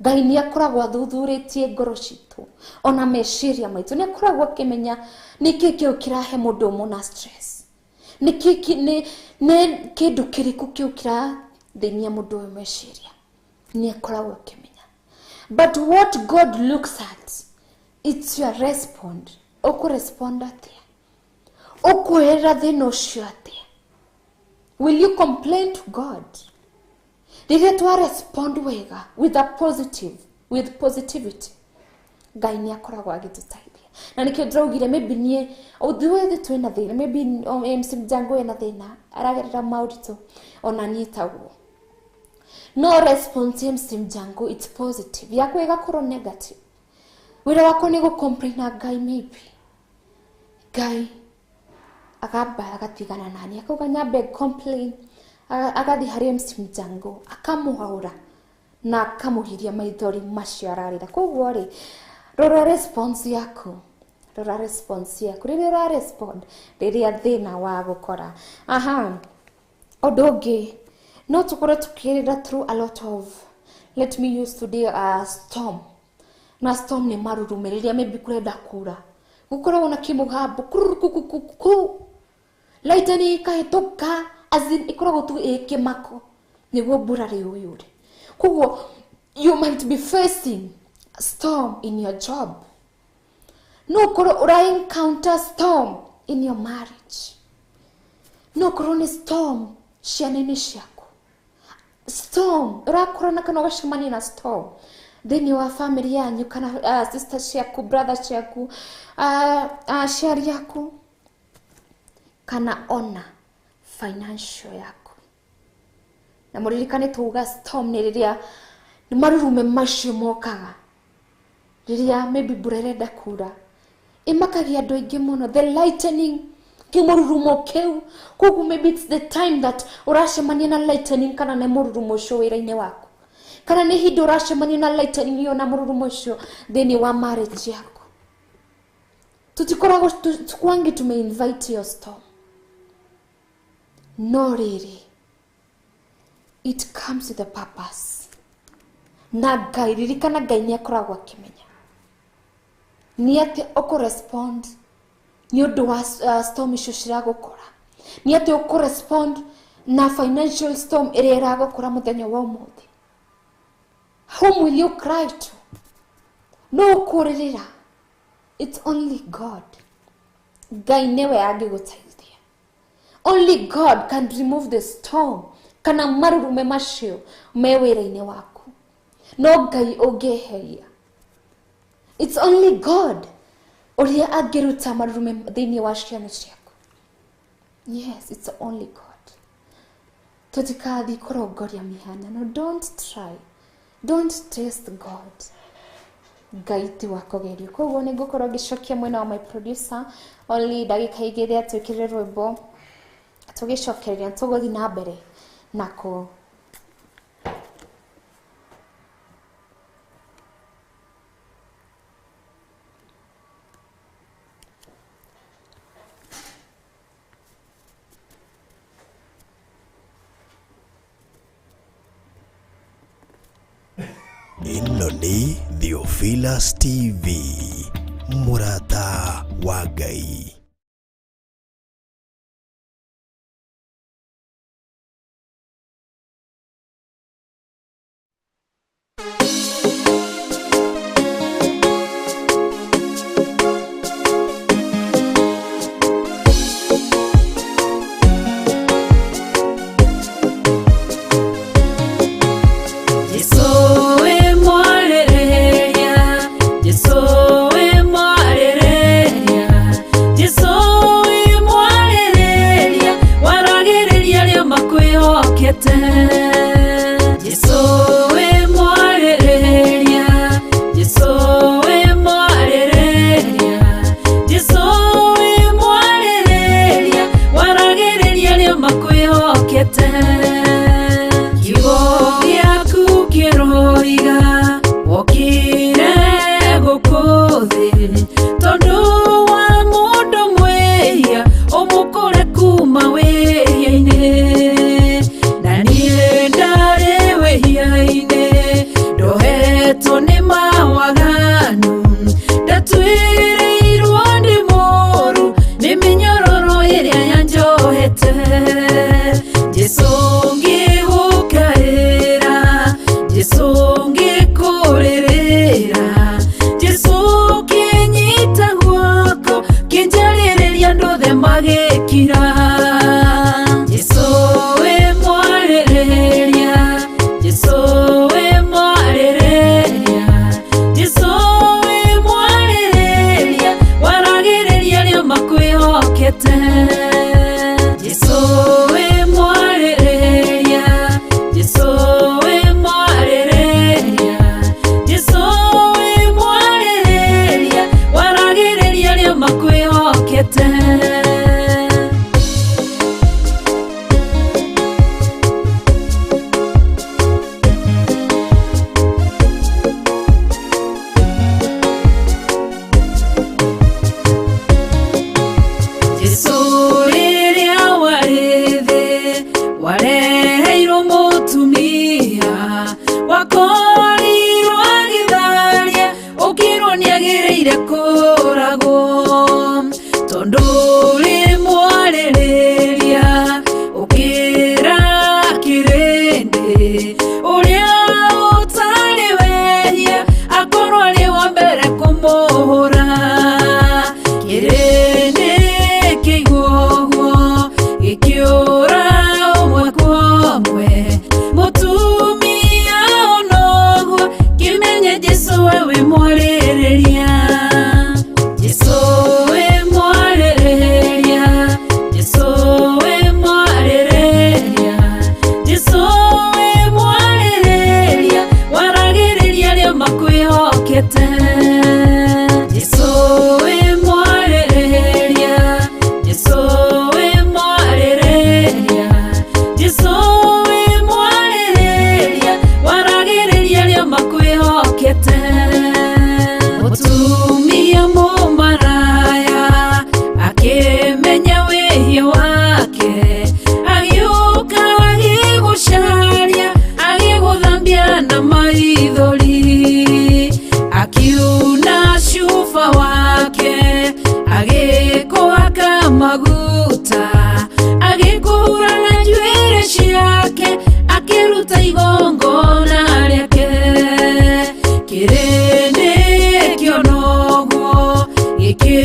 Ngai ni akoragwo athuthuritie ngoro citu. Ona meciria maitu ni akoragwo akimenya niki kiu kirahe mundu muna stress. Niki ne kindu kiriku kiu kira thenia mundu meciria. Ni akoragwo akimenya. But what God looks at, it's your respond. Oku respond atia. Oku era thina ucio atia. Will you complain to God? Rĩrĩa twa respond wega with positivity. Ngai ni akoragwo agitutaithia. Na nikio draugire maybe nie uthiwethe twina thina, maybe MC Mjango ena thina, aragerera mauritu ona nitagwo. No response MC Mjango, it's positive. Yako igakorwo negative. Wira wako ni complain na Ngai maybe. Ngai agaba agatigana nani akauga nyambe complain. Agathi hari MC Mjango akamuhaura na akamuhiria maithori macio ararira. Koguo ri rora response yaku riria ra respond riria thina wa gukora odongi no tukore tukirira through a lot of, let me use today a storm. Na storm ni marurume riria maybe kurenda kura gukorwo na kimugambo kurukukuku lightning ikahituka azin ikoragwo tu ikimako niguo mbura riuyuri. Koguo you might be facing a storm in your job. No koro ura encounter storm in your marriage. No koro ni storm cianini ciaku. Storm urakorana kana washimani na storm then your family yanyu kana sister ciaku, brother ciaku, share yaku kana ona financial yako. Na muririkane tuga storm ni riria ni marurume macio mokaga riria maybe burerenda kura imakagia andu aingi muno, the lightning kimururumo keu. Koguo maybe it's the time that urashemania na lightning kana na mururumo cio wira-ini waku, kana ni hindi urashemania na lightning yo na mururumo cio thini wa marriage yako. Tutikoragwo tukwangi tume invite your storm. No riri it comes with a purpose. Na Ngai, ririkana Ngai nĩ akoragwo akĩmenya nĩ atĩ ũkũrespond nĩ ũndũ wa storm icio ciragũkora, nĩ atĩ ũkũrespond na financial storm ĩrĩa ĩragũkora mũthenya wa ũmũthĩ. Whom will you cry to? No ũkũrĩrĩra. It's only God. Ngai nĩwe angĩgũteithia. Only God can remove the storm kana marurume macio me wĩra-inĩ waku. No Ngai ũngĩeheria. It's only God ũrĩa angĩruta marurume thĩinĩ wa ciana ciaku. Yes, it's only God. Tũtikathi kũrongoria mĩhianano. Don't try. Don't test God. Ngai ti wa kũgerio. Koguo nĩ ngũkorwo ngĩcokia mwena wa my producer. Only ndagĩka igĩrĩ atwĩkĩrĩre rwĩmbo. Tũgĩcokereria tũgũthiĩ na mbere na ĩno nĩ Theophilus TV, MURATA wa Ngai. Just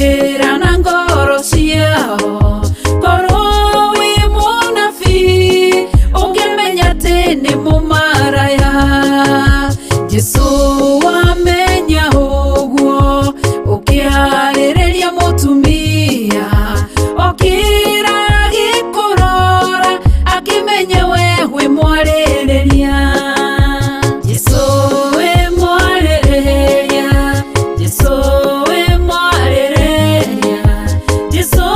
kwĩra na ngoro ciao korwo wĩ mũnabii ũngĩmenya atĩ nĩ mũmaraya. Jesũ wamenya ũguo ũkĩarĩrĩria mũtumia okĩra gĩkũrora akĩmenya we wĩ mwarĩrĩria. Jesũ wĩ mwarĩrĩria, Jesũ wĩ mwarĩrĩria, Jesũ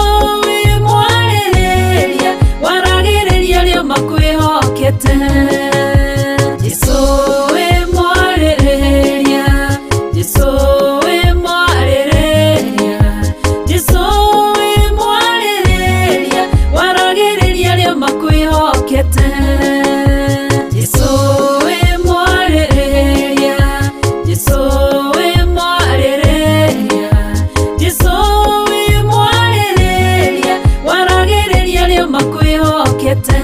wĩ mwarĩrĩria waragĩrĩria arĩa makwĩhokete. Jesũ wĩ mwarĩrĩria, Jesũ wĩ mwarĩrĩria, Jesũ wĩ mwarĩrĩria waragĩrĩria arĩa makwĩhokete. Jesũ wĩ mwarĩrĩria, Jesũ wĩ mwarĩrĩria, Jesũ wĩ mwarĩrĩria waragĩrĩria arĩa makwĩhokete.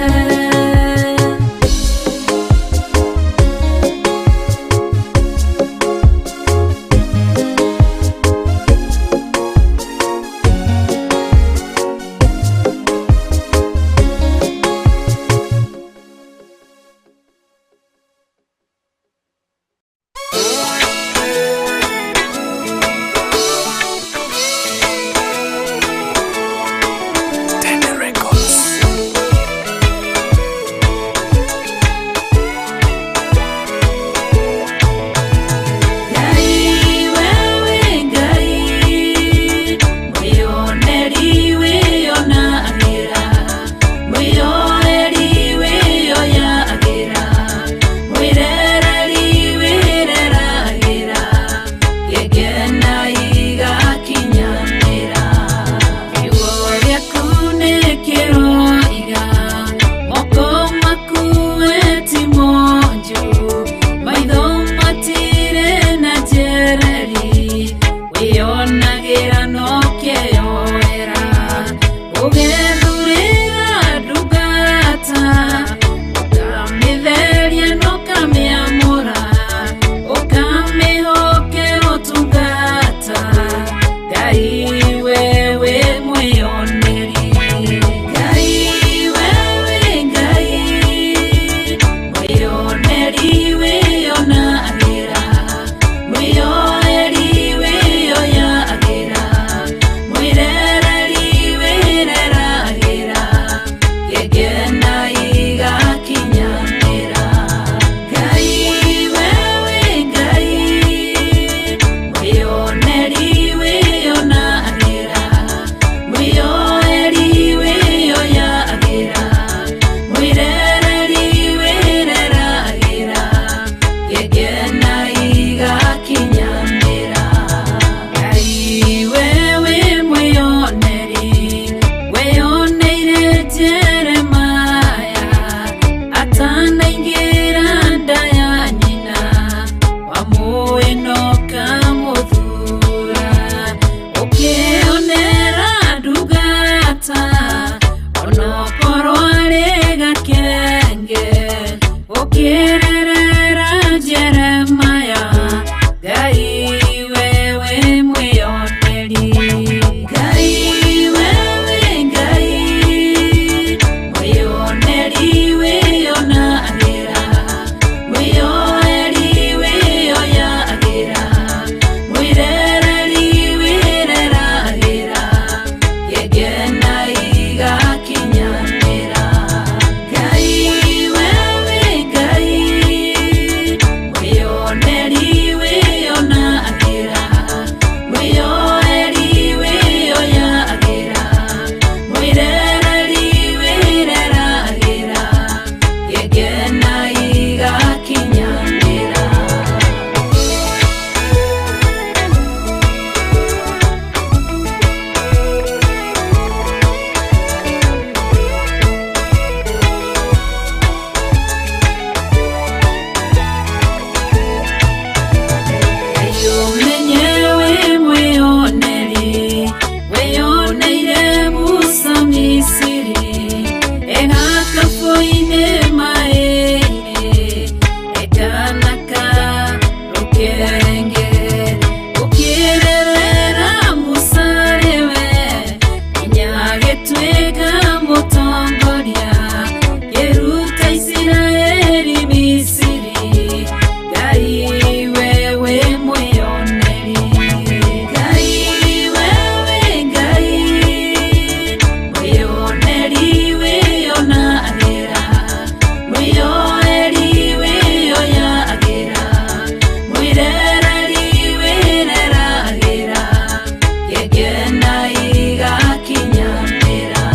igena igakinyanĩra.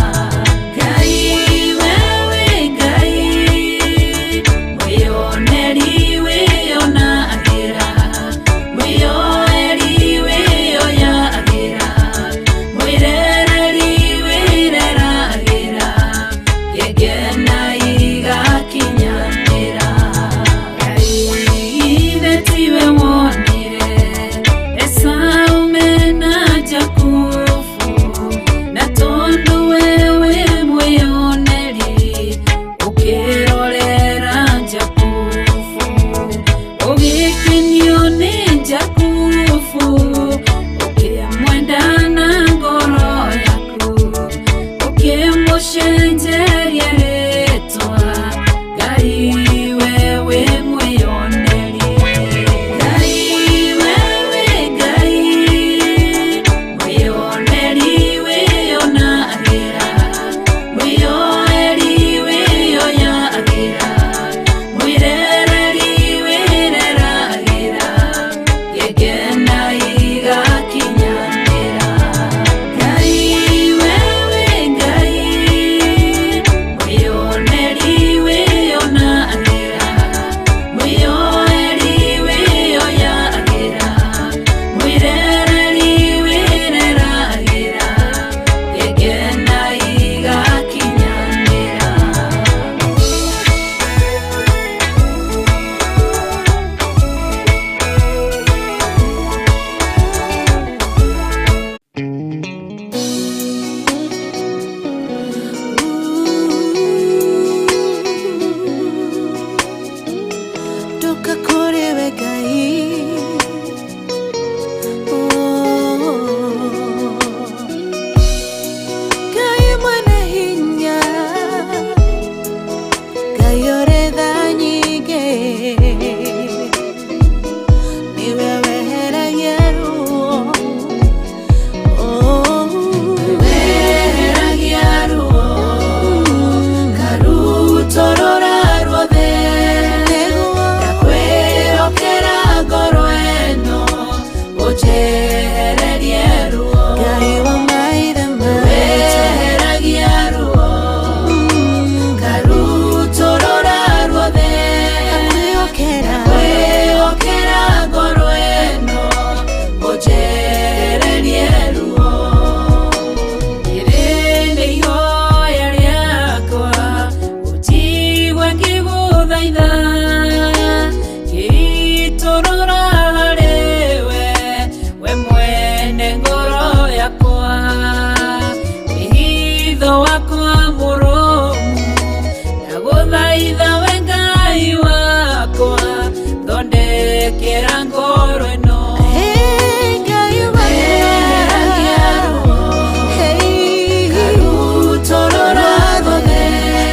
Ngai wewe Ngai, mwĩyoneri wĩyonagĩra, mwĩyoeri wĩyoyagĩra, mwĩrereri wĩreragĩra, igena igakinyanĩra. Ngai ithe tiwe wonire Esau mena Jakubu, na tondũ wewe mwĩyoneri ũkĩrorera Jakubu, ũgĩkenio nĩ Jakubu, ũkĩmwenda na ngoro yaku, ũkĩmũcenjeria rĩtwa. Ngai wewe mwĩyoneri. Ngai wewe Ngai, mwĩyoneri wĩyonagĩra, mwĩyoeri wĩyoyagĩra, mwĩrereri wĩreragĩra, igena igakinyanĩra. Ngai wewe Ngai, mwĩyoneri wĩyonagĩra, mwĩyoeri wĩyoyagĩra, mwĩrereri wĩreragĩra, igena igakinyanĩra. Toka kore we Ngai. Ngai mwene hinya, Ngai ore tha nyingĩ, niwe weheragia ruo. Weheragia ruo, karutorora ruothe, ndakwĩhokera ngoro ĩno, ũnjehererie ruo. Ngai wa maithe maitũ, Weheragia ruo, karutorora ruothe, ndakwĩhokera. ndakwĩhokera ngoro ĩno, ũnjehererie ruo. Ĩrĩ nĩ ihoya rĩakwa, ũnjigue ngĩgũthaitha, ngĩitũrũra harĩ we, we mwene ngoro yakwa. Wĩhitho wakwa mũrũmu, ndagũthaitha we Ngai wakwa, thondekera ngoro ĩno. Hey, Ngai wa Weheragia ruo, karutorora ruothe,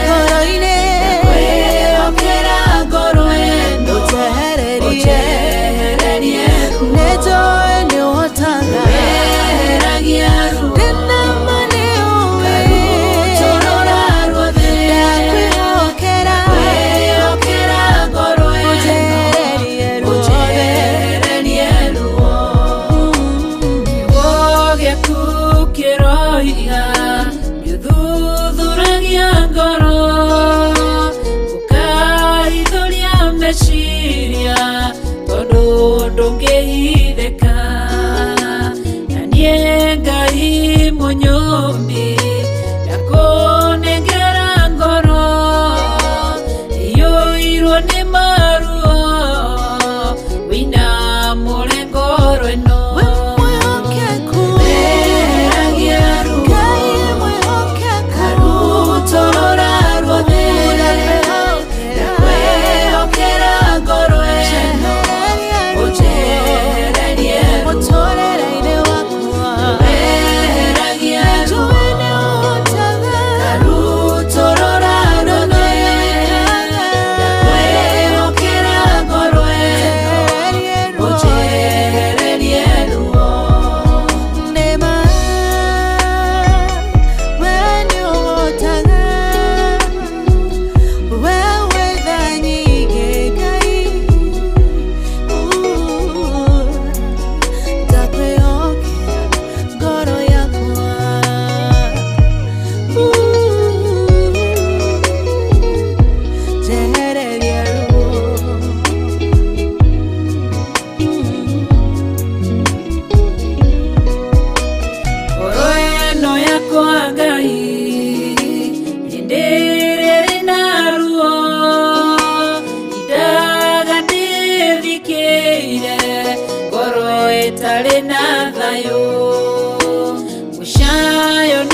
ngoro-inĩ, ndakwĩhokera ngoro ĩno, ũnjehererie ruo. nĩnjũĩ nĩũhotaga. Weheragia ruo, Ndĩna ma nĩũĩ, karutorora ruothe, ndakwĩhokera. ndakwĩhokera ngoro ĩno, Ũnjehererie ruo. ũnjehererie ruo. Kiugo gĩaku kĩroiga, gĩthuthuragia ngoro, ũkaithũria meciria, tondũ ndũngĩhithĩka. Na niĩ Ngai mũnyũmbi, ndakũnengera ngoro, ĩiyũirwo nĩ maruo, ũinamũre ngoro ĩno. We mwĩhokeku, Weheragia ruo, Ngai mwĩhokeku, karutorora ruothe, ndakwĩhokera ngoro ĩno, ũnjehererie ruo. mũtũrĩre-inĩ wakwa. Weheragia ruo, Njũĩ nĩũhotaga.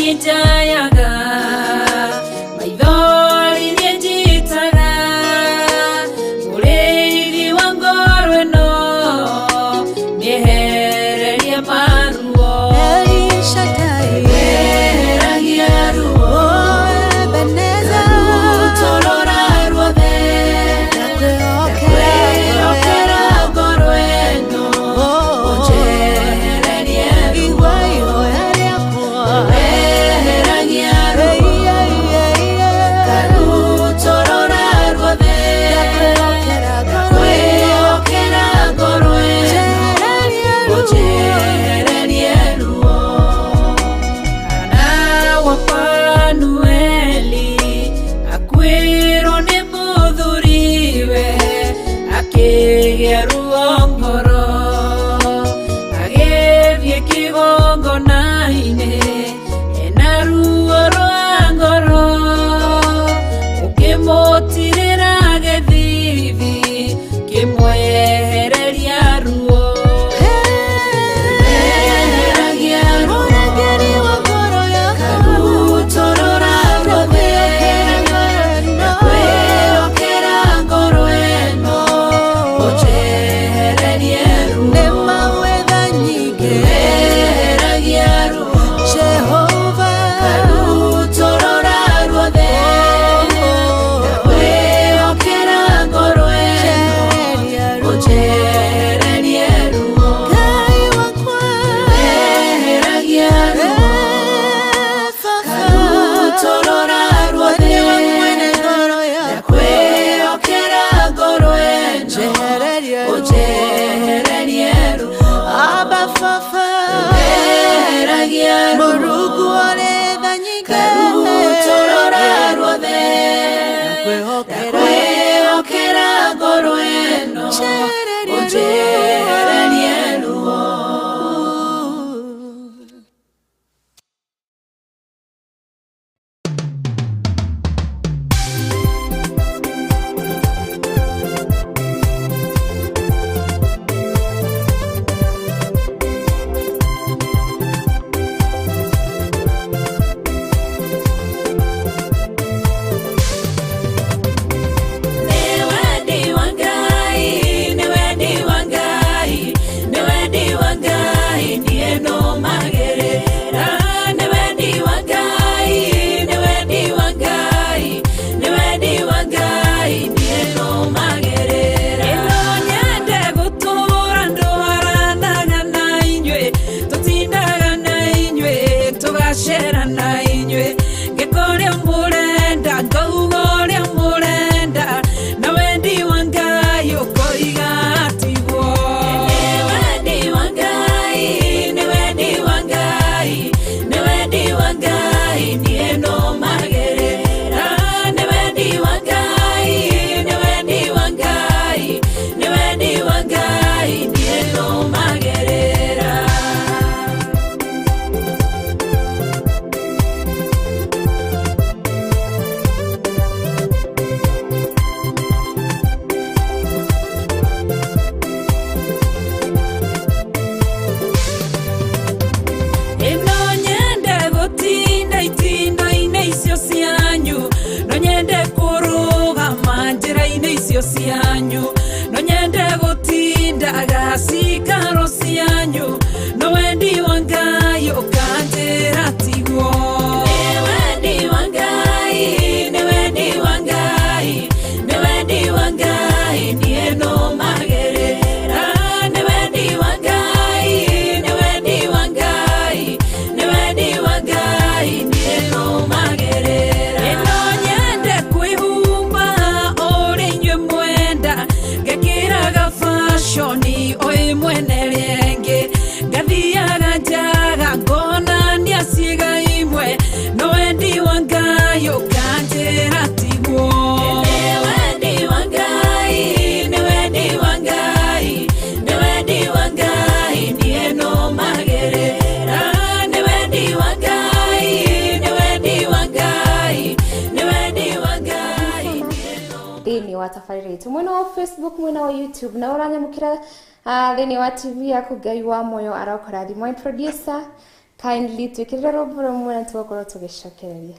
ninjayaga maithori ninjitaga Mũrĩithi wa ngoro ĩno nĩehererie maruo Weheragia ruo Rutorora ruothe Ndakwĩhokera ngoro ĩno ũnjehererie ruo Weheragia ruo Rutorora ruothe Ndakwĩhokera ngoro ĩno ũnjehererie ruo Kana wakwa Nueli akwĩrwo nĩ mũthuriwe akĩgĩa ruo ngoro agĩthiĩ kĩgongona-inĩ ena ruo rwa ngoro ũkĩmũtirĩra gĩthithi kĩmwehereria ruo Weheragia ruo Rutorora ruothe Ndakwĩhokera ngoro ĩno ũnjehererie ruo Weheragia ruo Rutorora ruothe Ndakwĩhokera ngoro ĩno ũnjehererie ruo Weheragia ruo Rutorora ruothe Ndakwĩhokera ngoro ĩno ũnjehererie ruo Weheragia ruo Rutorora ruothe Ndakwĩhokera ngoro ĩno ũnjehererie ruo Cianyu no nyende gutinda gasikaro cianyu no wendi wangai ukanjira tigwo wendi wangai nie no magerera wendi wangai nie no magerera no nyende kwihumba orinyo mwenda gekiraga fashoni oi mwene renge gathiaga njaga ngona niaciga imwe no wendi wangai ukanjira tigwo wendi wangai nie no magerera wendi wangai thini wa tabarĩra itũ mwena wa Facebook mwena wa YouTube na ũranyamũkĩra thini wa TV yaku Ngai wa moyo arokora thimo producer kindly twikirire rwimbo rumwe na tugakorwo tugicokereria.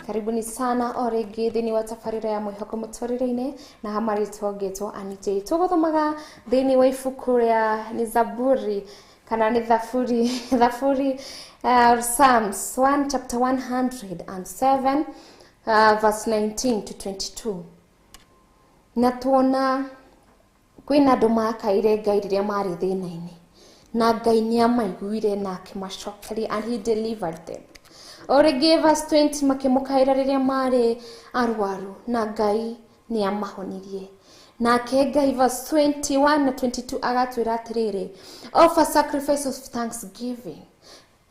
Karibuni sana oregi thini wa tafarira ya Mwihoko Muturire-Ini na hamari twogetwo anije tugothomaga thini wa ibuku ria ni Zaburi kana ni Thafuri Psalms 1 chapter 107 verse 19 to 22. Na tuona kwina andu makaire Ngai riria mari thina-ini na Ngai niamaiguire na akimacokeria and he delivered them. Origi verse 20 makimukaira riria mari arwaru na Ngai niamahonirie. Na ke Ngai verse 21 na 22 agatwira atiriri, offer sacrifice of thanksgiving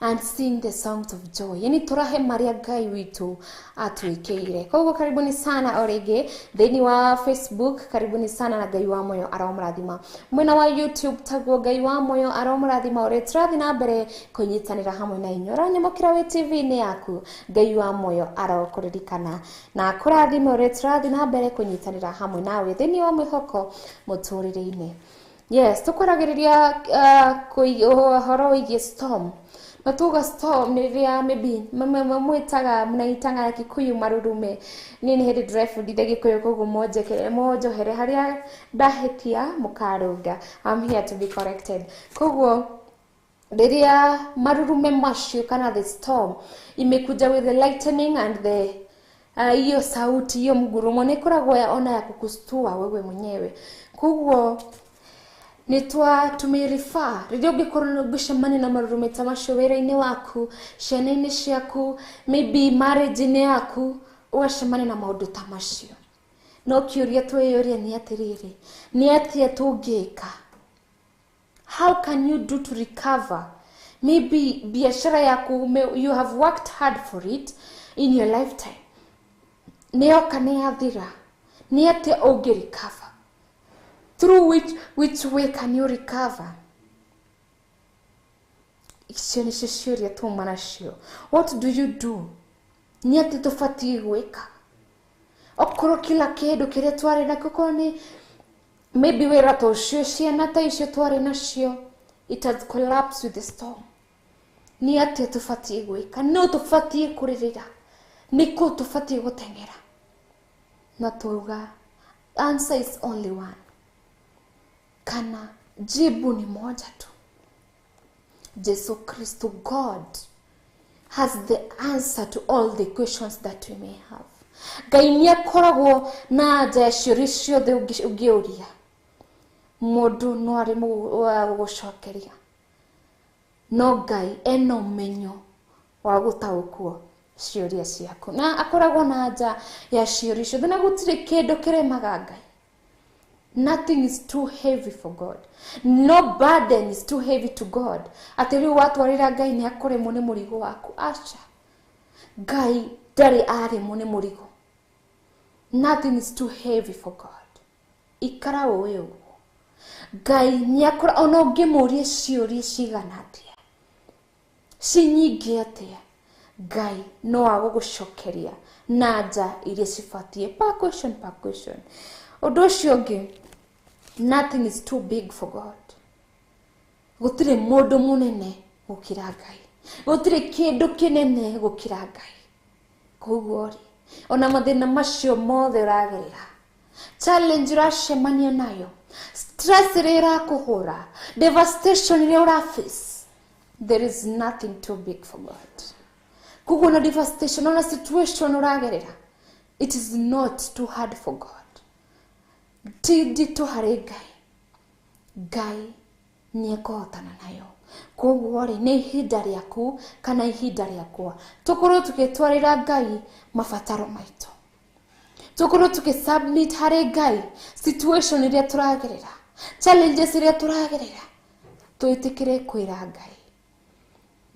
and sing the songs of joy. Yani turahe maria Ngai witu atwikeire. Koguo karibuni sana orege theni wa Facebook, karibuni sana na Ngai wa moyo aromrathima. Mwena wa YouTube taguo Ngai wa moyo aromrathima ore turathi na mbere kunyitanira hamwe na inyora nyamukira we TV ni yaku Ngai wa moyo arokuririkana na kurathima ore turathi na mbere kunyitanira hamwe nawe theni wa Mwihoko Muturire-Ini. Yes, tukoragiriria horo wigi storm. Matuga storm niria maybe mwitaga mnaitanga Kikuyu marurume nini hedi drive ndide Gikuyu kogu mojo here haria ndahetia mukarunga. I'm here to be corrected. Kogu riria marurume macio kana the storm imekuja with the lightning and the hiyo sauti hiyo mgurumo nikoragwo ona ya kukustua wewe mwenyewe. Kogu nitwa tumirifa ridio gikorona gushemani na marurume tamasho wera-ini waku ciana-ini ciaku maybe marriage-ini yaku ugashemani na maundu tamasho. No kiuria tweyuria ni atiriri ni atia tungika, how can you do to recover? Maybe biashara yaku you have worked hard for it in your lifetime, neoka ne athira ni atia ungi recover? Through which way can you recover? What do you do? Niati tofati gweka. Okoro kila kedo kire tware na kokoni. Maybe wera to shia na ta isho tware na shio. It has collapsed with the storm. Niati tofati gweka. No tofati kuririra. Niko tofati gotengera. Natuga. Answer is only one. Kana jibu ni moja tu. Jesus Christ, God, has the answer to all the questions that we may have. Ngai niakoragwo na anja ciuria the ungiuria. Mundu no ari gucokeria. No Ngai eno menyo wa gutaukwo ciuria ciaku. Na akoragwo na anja ya ciuria ciothe na gutire kindu kiremaga Ngai. Nothing is too heavy for God. No burden is too heavy to God. Atiri watu warira Ngai ni akoremwo ni murigo waku. Acha. Ngai ndari aremwo ni murigo. Nothing is too heavy for God. Ikara wewe. Ngai ni akora ono ngimurie ciuria cigana atia. Cinyingi atia. Ngai no agugucokeria na nja iria cibatie. Per question. Odoshoge, nothing is too big for God. Gutire mundu munene gukira Ngai. Gutire kindu kinene gukira Ngai. Koguo ri ona mathina macio mothe uragerera, challenge uracemania nayo, stress iria kuhura, devastation iria uraface, there is nothing too big for God. Koguo na devastation ona situation uragerera, it is not too hard for God. Tidi to hare Ngai ni ekotana nayo. Koguo ri ni ihinda riaku kana ihinda riakwa tukorwo tukitwarira Ngai mabataro maitu. Tukorwo tukisubmit hare Ngai situation iria turagerera, challenges iria turagerera, tuitikire kwira Ngai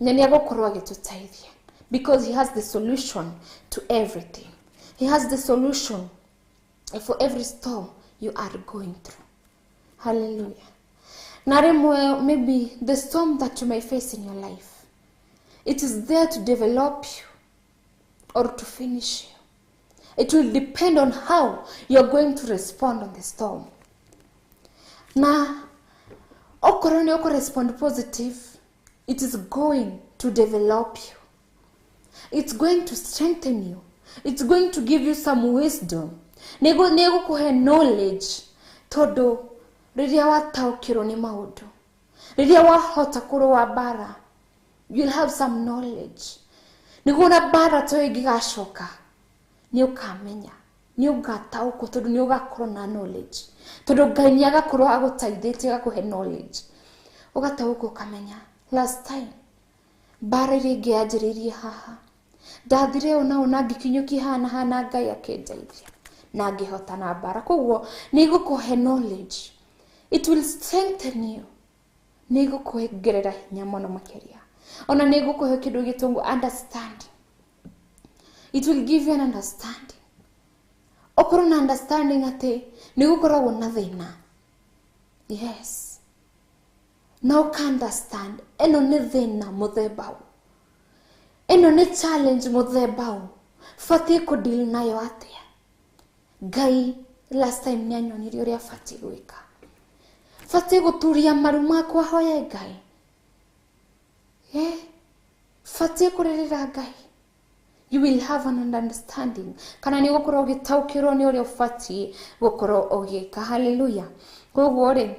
na ni agokorwo agituteithia, because he has the solution to everything. He has the solution for every storm you are going through. Hallelujah. Naremwe, maybe the storm that you may face in your life, it is there to develop you or to finish you. It will depend on how you are going to respond on the storm. Na okoroni oko respond positive, it is going to develop you. It's going to strengthen you. It's going to give you some wisdom. Nego kuhe knowledge todo riria wataukiro ni maundu. Riria wahota kurowa bara, you'll have some knowledge. Nego na bara to igigashoka, ni ukamenya ni ugataũkwo tondu ni ugakorwo na knowledge tondu Ngai ni agakorwo agũteithĩtie agakuhe knowledge ugataũkwo ukamenya last time bara ringi yanjĩrĩirie haha ndathire ona ngikinyuki hana Ngai akĩndeithia na ngĩhota na bara koguo ni gũkũhe knowledge it will strengthen you ni gũkũongerera hinya mũno makĩria ona ni gũkũhe kĩndũ gĩtũngũ understanding it will give you an understanding okorwo na understanding ati ni gũkoragwo na thĩna yes na uka understand eno ni thĩna mũthemba eno ni challenge mũthemba fatie kudeal nayo atia Ngai last time ni anyonirie ũrĩa fatie gwĩka fatie guturia maru makwa hoye Ngai fatie kurerera Ngai you will have an understanding kana ni gukorwo gitaukirwo ni ũrĩa fatie gukorwo ũgĩka hallelujah koguo ri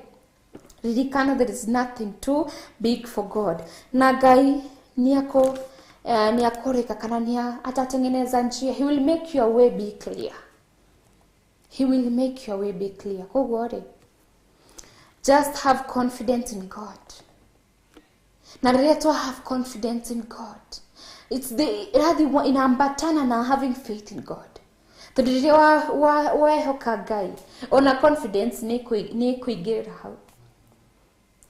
ririkana there is nothing too big for God na Ngai ni akoreka kana ni atatengeneza njia he will make your way be clear he will make your way be clear koguo ri just have confidence in God na rĩrĩa tu have confidence in God it's the rather inaambatana na having faith in God tondu rĩrĩa wehoka Ngai ona confidence ni kuingĩra hau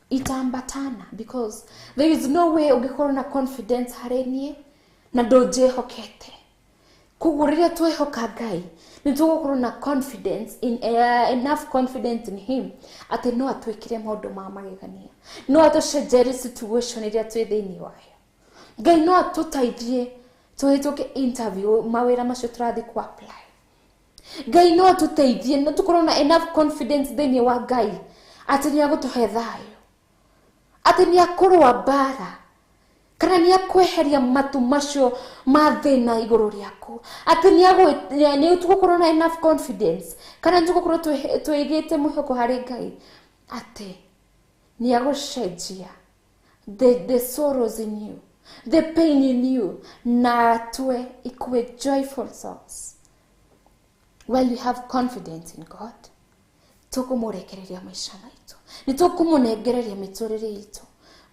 itaambatana because there is no way ungekorwo na confidence harĩ niĩ na ndũnjĩhokete koguo rĩrĩa twehoka Ngai ni tũgũkorwo na confidence in enough confidence in him ati no atwĩkire maũndũ ma magegania no atũcenjerie situation iria twĩ thĩinĩ wayo Ngai no atũteithie tũhĩtũke interview mawĩra macio tũrathiĩ ku apply Ngai no atũteithie no tũkorwo na enough confidence thĩinĩ wa Ngai ati ni agũtũhe thayũ ati ni akorwa bara kana ni akweheria matu macio ma thĩna igũrũ rĩaku ati ni tũgũkorwo na enough confidence kana ni tũgũkorwo twĩgĩte mwĩhoko harĩ Ngai ati ni agũcenjia the sorrows in you the pain in you na tue ikue joyful souls while you have confidence in God tukumurekereria maisha maitu ni tukumunegereria miturire itu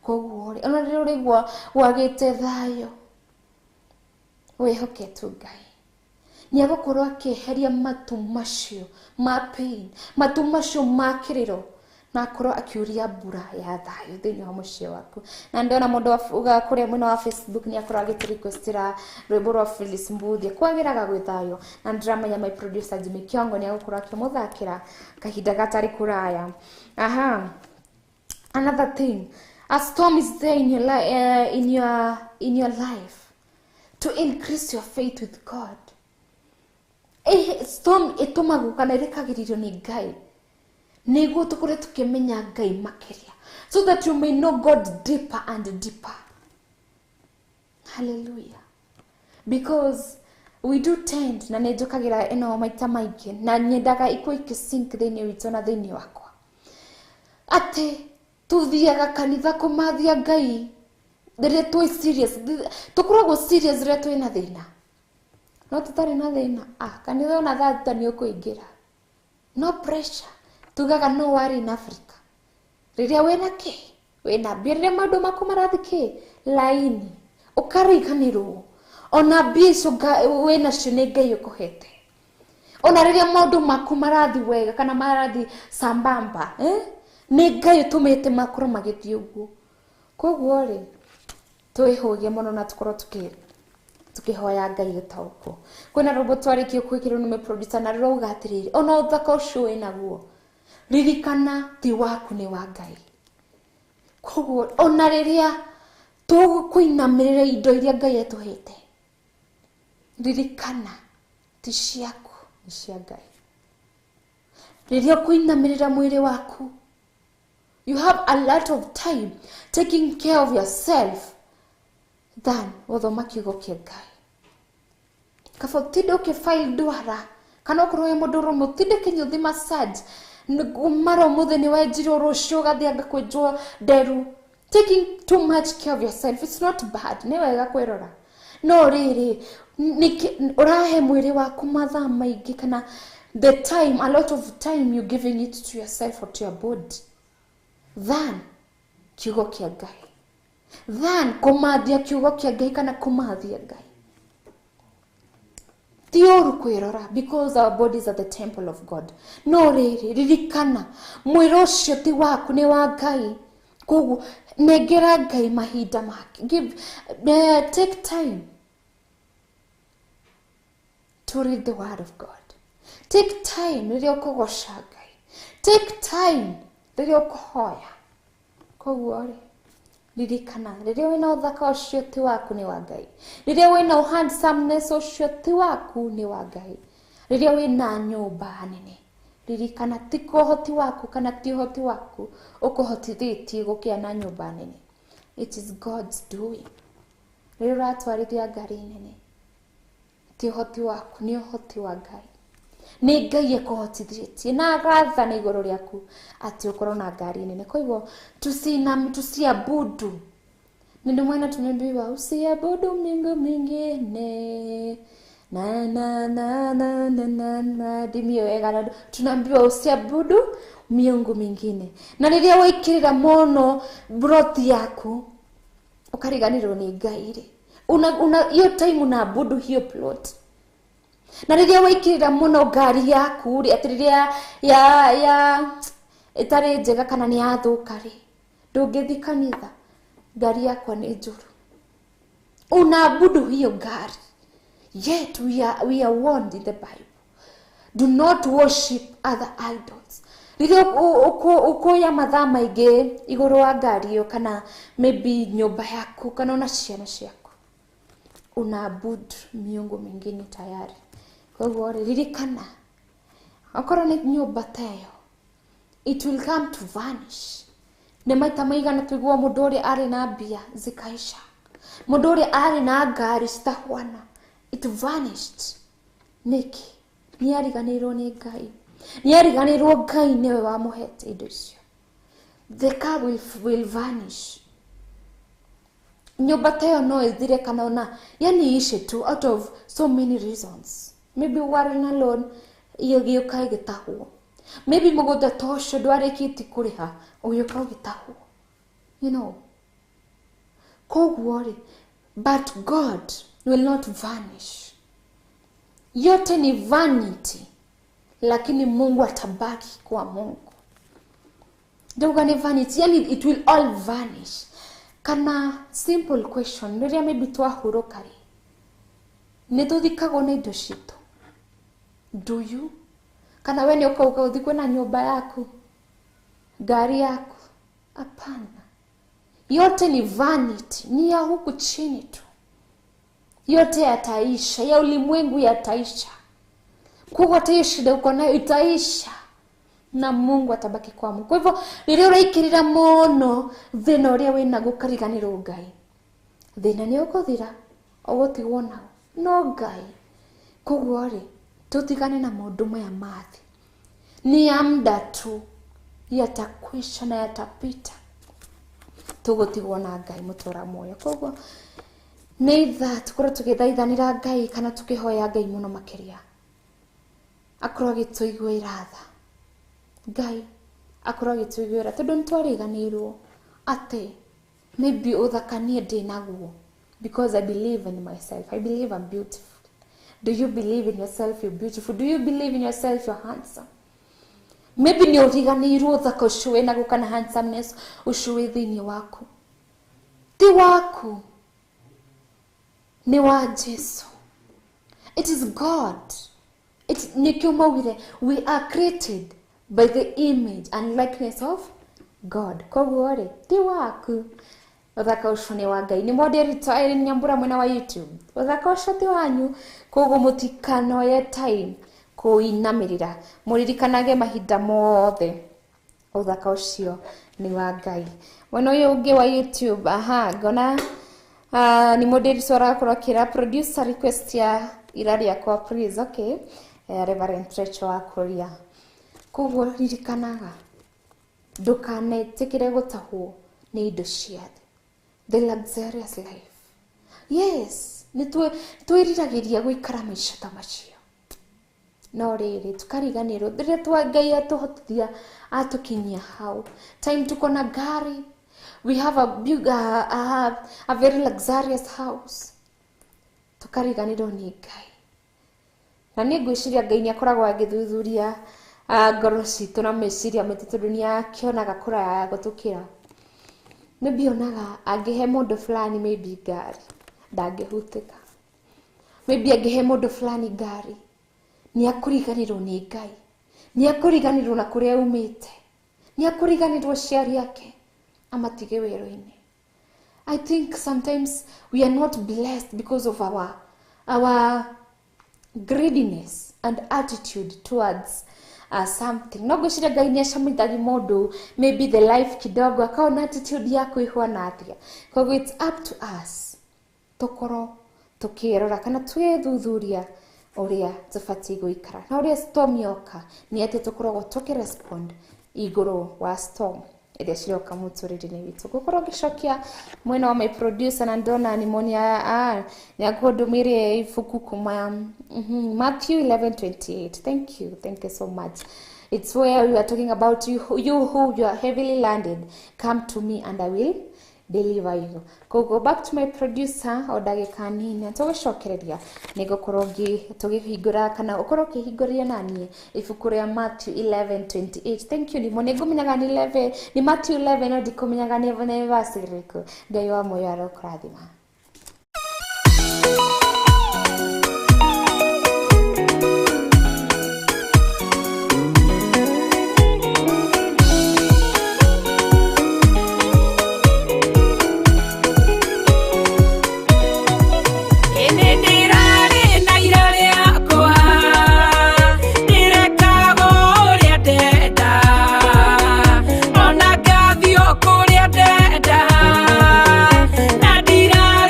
koguo ona rĩrĩa ũrĩgua wagĩte thayũ wĩhoke tu Ngai ni agũkorwo akĩeheria matu macio ma pain matu macio ma kĩrĩro na akorwo akiuria mbura ya thayũ thĩinĩ wa mũciĩ waku na ndona mũndũ uga kũrĩa mwena wa Facebook ni akorwo agĩtrequestira rwĩmbo rwa Phyllis Mbuthia kwagĩraga gwĩ thayũ na ndĩramenya my producer Jimmy Kiongo ni agũkorwo akĩmũthakĩra kahinda gatarĩ kũraya another thing a storm is there in your life to increase your faith with God storm ĩtũmagwo kana ĩrekagĩrĩrio nĩ Ngai nĩguo tũkore tukimenya Ngai makĩria so that you may know God deeper and deeper hallelujah because we do tend na nĩnjũkagĩra ĩno maita maingĩ na nyendaga ikuo ikĩsink thĩinĩ witũ na thĩinĩ wakwa atĩ tuthiaga kanitha kũmathia Ngai rĩrĩa twĩ serious tũkoragwo serious rĩrĩa twĩ na thĩna no tũtarĩ na thĩna kanitha ona thata nĩ ũkũingĩra no pressure tugaga no worry in Africa rĩrĩa wĩna mbia maũndũ maku marathi laini ũkariganĩrwo ona mbia icio wĩna cio nĩ Ngai ũkũhete ona rĩrĩa maũndũ maku marathi wega kana marathi sambamba nĩ Ngai ũtũmĩte makorwo magĩthiĩ ũguo koguo rĩ twĩhũgie mũno na tũkorwo tukihoya Ngai gĩtaũkwo kwĩna rwĩmbo twarĩkia kwĩkĩrwo nĩ producer na rũrauga atĩrĩrĩ ona ũthaka ũcio wĩnaguo ririkana ti waku ni wa Ngai koguo ona rĩrĩa tũkũinamĩrĩra indo iria Ngai atũhete ririkana ti ciaku ni cia Ngai rĩrĩa kũinamĩrĩra mwĩrĩ waku you have a lot of time taking care of yourself than gũthoma kiugo kĩa Ngai kaba ũtinde ũkĩfile ndwara kana ũkorwo wĩ mũndũ ũrũme ũtinde kĩnyuthi massage mara mũthĩ nĩ wenjirwo rũciũ ũgathianga kwĩnjwo nderu taking too much care of yourself it's not bad nĩ wega kwĩrora no rĩrĩ Urahe mwiri waku mathaa maingĩ kana the time, a lot of time you're giving it to yourself or to your body than kiugo kia Ngai, than kumathia kiugo kia Ngai kana kumathia Ngai. Tioru kwirora, because our bodies are the temple of God. No ririkana mwiri ucio ti waku, ni wa Ngai. Koguo negera Ngai mahinda make. Take time to read the word of God. Take time riria ukugoca Ngai. Take time riria ukuhoya. Koguo ririkana riria wina uthaka ucio ti waku, ni wa Ngai. Riria wina handsomeness ucio ti waku, ni wa Ngai. Riria wina nyumba nene, ririkana ti kuhoti waku kana ti uhoti waku ukuhotithitie gukia na nyumba nene. It is God's doing. Riria uratwarithia ngari nene, ti uhoti waku, ni uhoti wa Ngai. Ni Ngai ekuhotithitie na agathana iguru riaku ati ukorwo na ngari nene. Koguo tusiabudu. Ndio maana tumeambiwa usiabudu miungu mingine. Na dimio egana, tunaambiwa usiabudu miungu mingine. Na riria waikirira mono brothi yaku ukariganirwo ni Ngai, hiyo time unaabudu hiyo plot. Na riria waikirira muno ngari yaku atiriria ya itari njega kana ni athuka ndungithi kanitha, ngari yakwa ni njuru, unaabudu hiyo ngari. Yet we are warned in the Bible, do not worship other idols. Riria ukoya mathaa maingĩ iguru wa ngari iyo kana maybe nyumba yaku kana ona ciana ciaku, unaabudu miungu mingine tayari. Koguo ririkana, akorwo ni nyumba tayo, it will come to vanish. Ni maita maigana tuigua mundu uri ari na mbia zikaisha, mundu uri ari na ngari citahwana, it vanished. Niki ni ariganirwo ni Ngai, ni ariganirwo Ngai niwe wamuhete indo icio. The car will vanish. Nyumba tayo no ithire kana ona yani ishe tu out of so many reasons. Maybe wari na loan iyo gioka igitahwo, maybe mugunda tosho ndwarikiti kuriha uyoka ugitahwo, you know. Koguo but God will not vanish. Yote ni vanity, lakini Mungu atabaki kwa Mungu. Ndio ni vanity, yani it will all vanish. Kana simple question, riria maybe twahurukari nituthikagwo ni indo citu. Do you? Kana we ni ukauka uthikwe na nyumba yaku, ngari yaku? Hapana. Yote ni vanity, ni ya huku chini tu. Yote yataisha, ya ulimwengu yataisha. Kwa hiyo shida uko nayo itaisha na Mungu atabaki kwa Mungu. Kwa hivyo riria uraikirira mono thina uria wina gukariganirwo Ngai, thina ni ukuthira ugutigwo nao no Ngai. Koguo tutigane na maundu maya mathi, ni ya muda tu, yatakwisha na yatapita, tugutigwo na Ngai mutura moyo. Koguo neither tukorwo tugithaithanira Ngai kana tukihoya Ngai muno makiria, akorwo agituiguira tha. Ngai akorwo agituiguira tondu ntwariganirwo ati maybe uthakanie ndinaguo, because I believe in myself. I believe I'm beautiful. Do you believe in yourself you're beautiful? Do you believe in yourself you're handsome? Maybe ni uriganirwo uthaka ucio winaguo kana handsomeness ucio wi thiini waku ti waku, ni wa Jesu. It is God. We are created by the image and likeness of God. Koguo ti waku, uthaka ucio ni wa Ngai. Ni moderate Irene Nyambura mwena wa YouTube, uthaka ucio ti wanyu. Koguo mutikanoye time kuinamirira, muririkanage mahinda mothe uthaka ucio ni wa Ngai. Mwena uyu ungi wa YouTube, ngona ni moderate orakorwo kira producer request ya irari yakwa, please. Okay, Reverend Trecho akuria. Koguo ririkanaga ndukanetikire gutahwo ni indo ciothe, the luxurious life. Yes, twiriragiria guikara maisha ta macio no riri tukariganirwo rĩrĩa Ngai atuhotithia atukinyia hau time tuko na gari, we have a very luxurious house, tukariganirwo ni Ngai. Na nĩ ngwĩciria Ngai nĩ akoragwo agĩthuthuria ngoro citũ na meciria maitũ tondũ nĩ akĩonaga kũraya gũtũkĩra. Maybe onaga angĩhe mũndũ fulani maybe ngari ndangĩhutĩka, maybe angĩhe mũndũ fulani ngari nĩ akũriganirwo nĩ Ngai, nĩ akũriganirwo na kũrĩa umĩte, nĩ akũriganirwo aciari ake amatige wĩra-inĩ. I think sometimes we are not blessed because of our greediness and attitude towards something. No gwĩciria Ngai nĩ acamithagi mũndũ maybe the life kidogo akaona attitude ya kwĩhwa na atia. Koguo it's up to us tukorwo tukĩrora kana twĩthuthuria ũrĩa tũbatiĩ gũikara. Na ũrĩa storm yoka nĩ atĩ tũkoragwo tũkĩrespond igũrũ wa storm ĩrĩa ciroka mũtũrĩre-inĩ witũ. Gũkorwo ngĩcokia mwena wa my producer na ndona nĩ akũndũmĩire ibuku kuma Matthew 11:28. Thank you so much. It's where we are talking about you who you are heavily landed, come to me and I will deliver you. Go back to my producer o ndagĩka nini tũgĩcokereria nĩgũkorwo tũgĩhingũra kana ũkorwo ũkĩhingũria naniĩ ibuku rĩa Matthew 11:28. Thank you. Nĩ ngũmenyaga nĩ Matthew 11 no ndikũmenyaga nĩ verse ĩrĩkũ. Ngai wa muoyo arokũrathima. Ona ngathio kũrĩa ndenda na ndira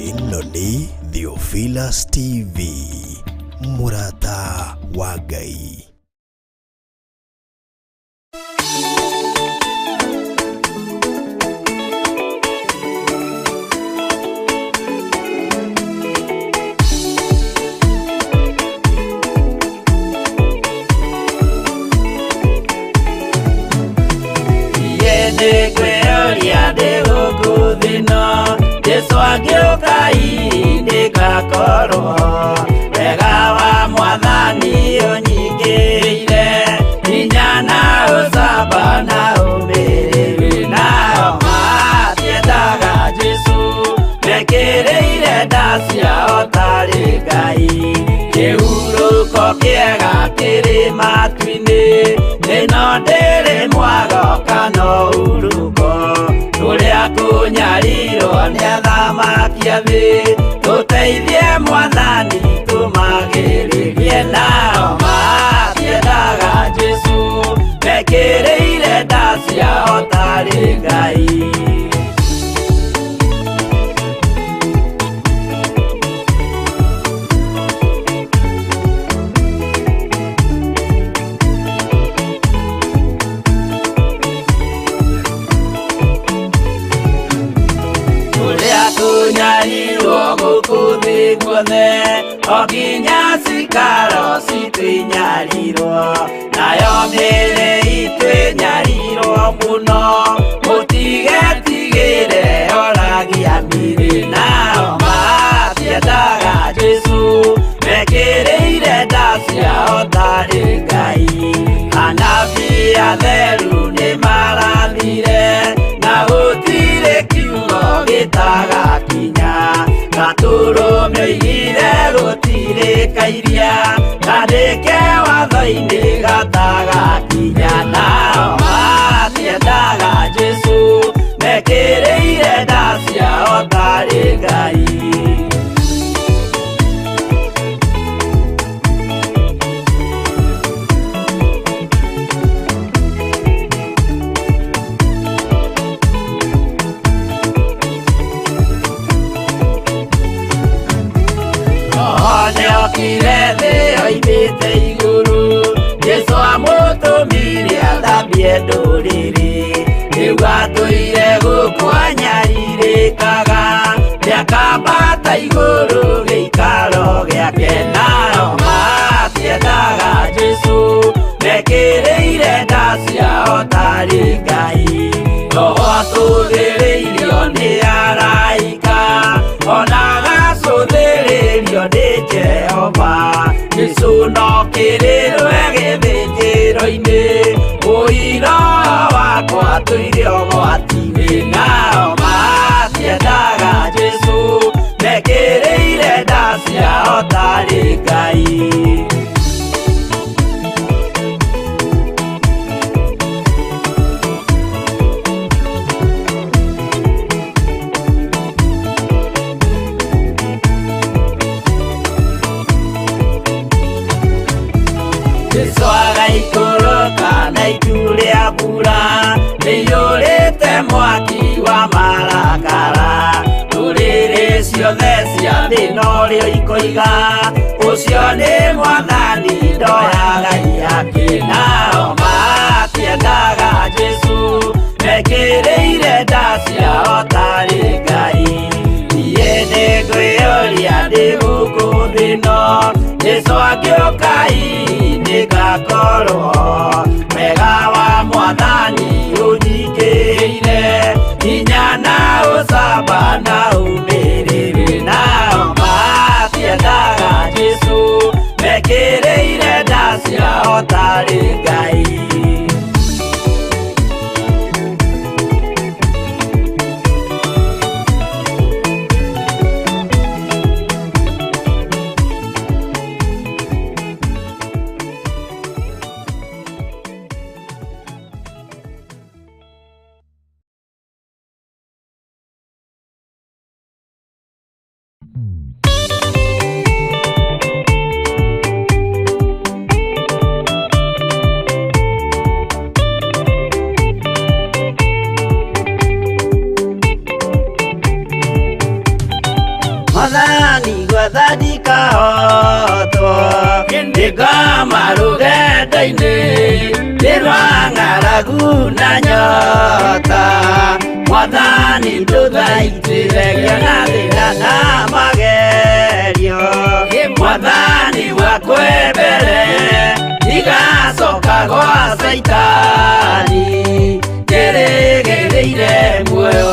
ĩno nĩ Theophilus TV, MURATA wa Ngai. Ndikweoria ndigukuthino ndicwangĩũkai ndĩgakorwo wega wa Mwathani ũnyingĩrĩire hinya na ũcamba na ũmĩrĩru nao matiendaga Jesũ mekĩrĩire nda ciao tarĩ Ngai kĩhurũko kĩega kĩrĩ matu-inĩ ĩno ndĩrĩ mwago kana urugo tũrĩa kũnyarirwo nĩ athamaki a thĩ tũteithie Mwathani tũmagĩrĩrie nao matiendaga Jesũ mekĩrĩire nda ciao tarĩ Ngai. Tunyarirwo gũkũ thĩ guothe o nginya cikaro citwĩnyarirwo nayo mĩĩrĩ itwĩnyarirwo mũno mũtigetigĩre oragia mĩĩrĩ nao matiendaga Jesũ mekĩrĩire nda ciao tarĩ Ngai. Anabii atheru nĩ marathire na gũtirĩ kiugo gĩtagakinya gatũrũme oigire gũtirĩkairia gandĩke watho-inĩ gatagakinya nao matiendaga Jesũ mekĩrĩire nda ciao tarĩ Ngai. Okire thĩ oimĩte igũrũ Jesũ amũtũmire athambie ndũrĩrĩ rĩu atũire gũkũ anyarirĩkaga nĩakambata igũrũ gĩikaro gĩake nao matiendaga Jesũ mekĩrĩire nda ciao tarĩ Ngai. Roho atũthĩrĩirio nĩ araika ona gacũthĩrĩrio nĩ Jehova Jesũ no kĩrĩrwe gĩthĩnjĩro-inĩ ũira wakwa tũire ũgwati-inĩ nao matiendaga Jesũ mekĩrĩire nda ciao tarĩ Ngai. Jesũ agaikũrũka na itu rĩa mbura rĩiyũrĩte mwaki wa marakara ndũrĩrĩ ciothe cia thĩ norĩo ikoiga ũcio nĩ Mwathani ndoyaga ihaki nao matiendaga Jesũ mekĩrĩire nda ciao tarĩ Ngai. Niĩ nĩngwĩyũria ndĩ gũkũ thĩ ĩno Jesũ angĩũkai ndĩgakorwo wega wa Mwathani ũnyingĩrĩire hinya na ũcamba na ũmĩrĩru nao matiendaga Jesũ mekĩrĩire nda ciao tarĩ Ngai. gwetha ndikahotwo ndĩngoma rũgendo-inĩ ndĩrwa ng'aragu na nyota Mwathani ndũthaitĩre na thĩna na magerio Mwathani wakwe mbere igacoka gwa Saitani ngĩrĩgĩrĩire muoyo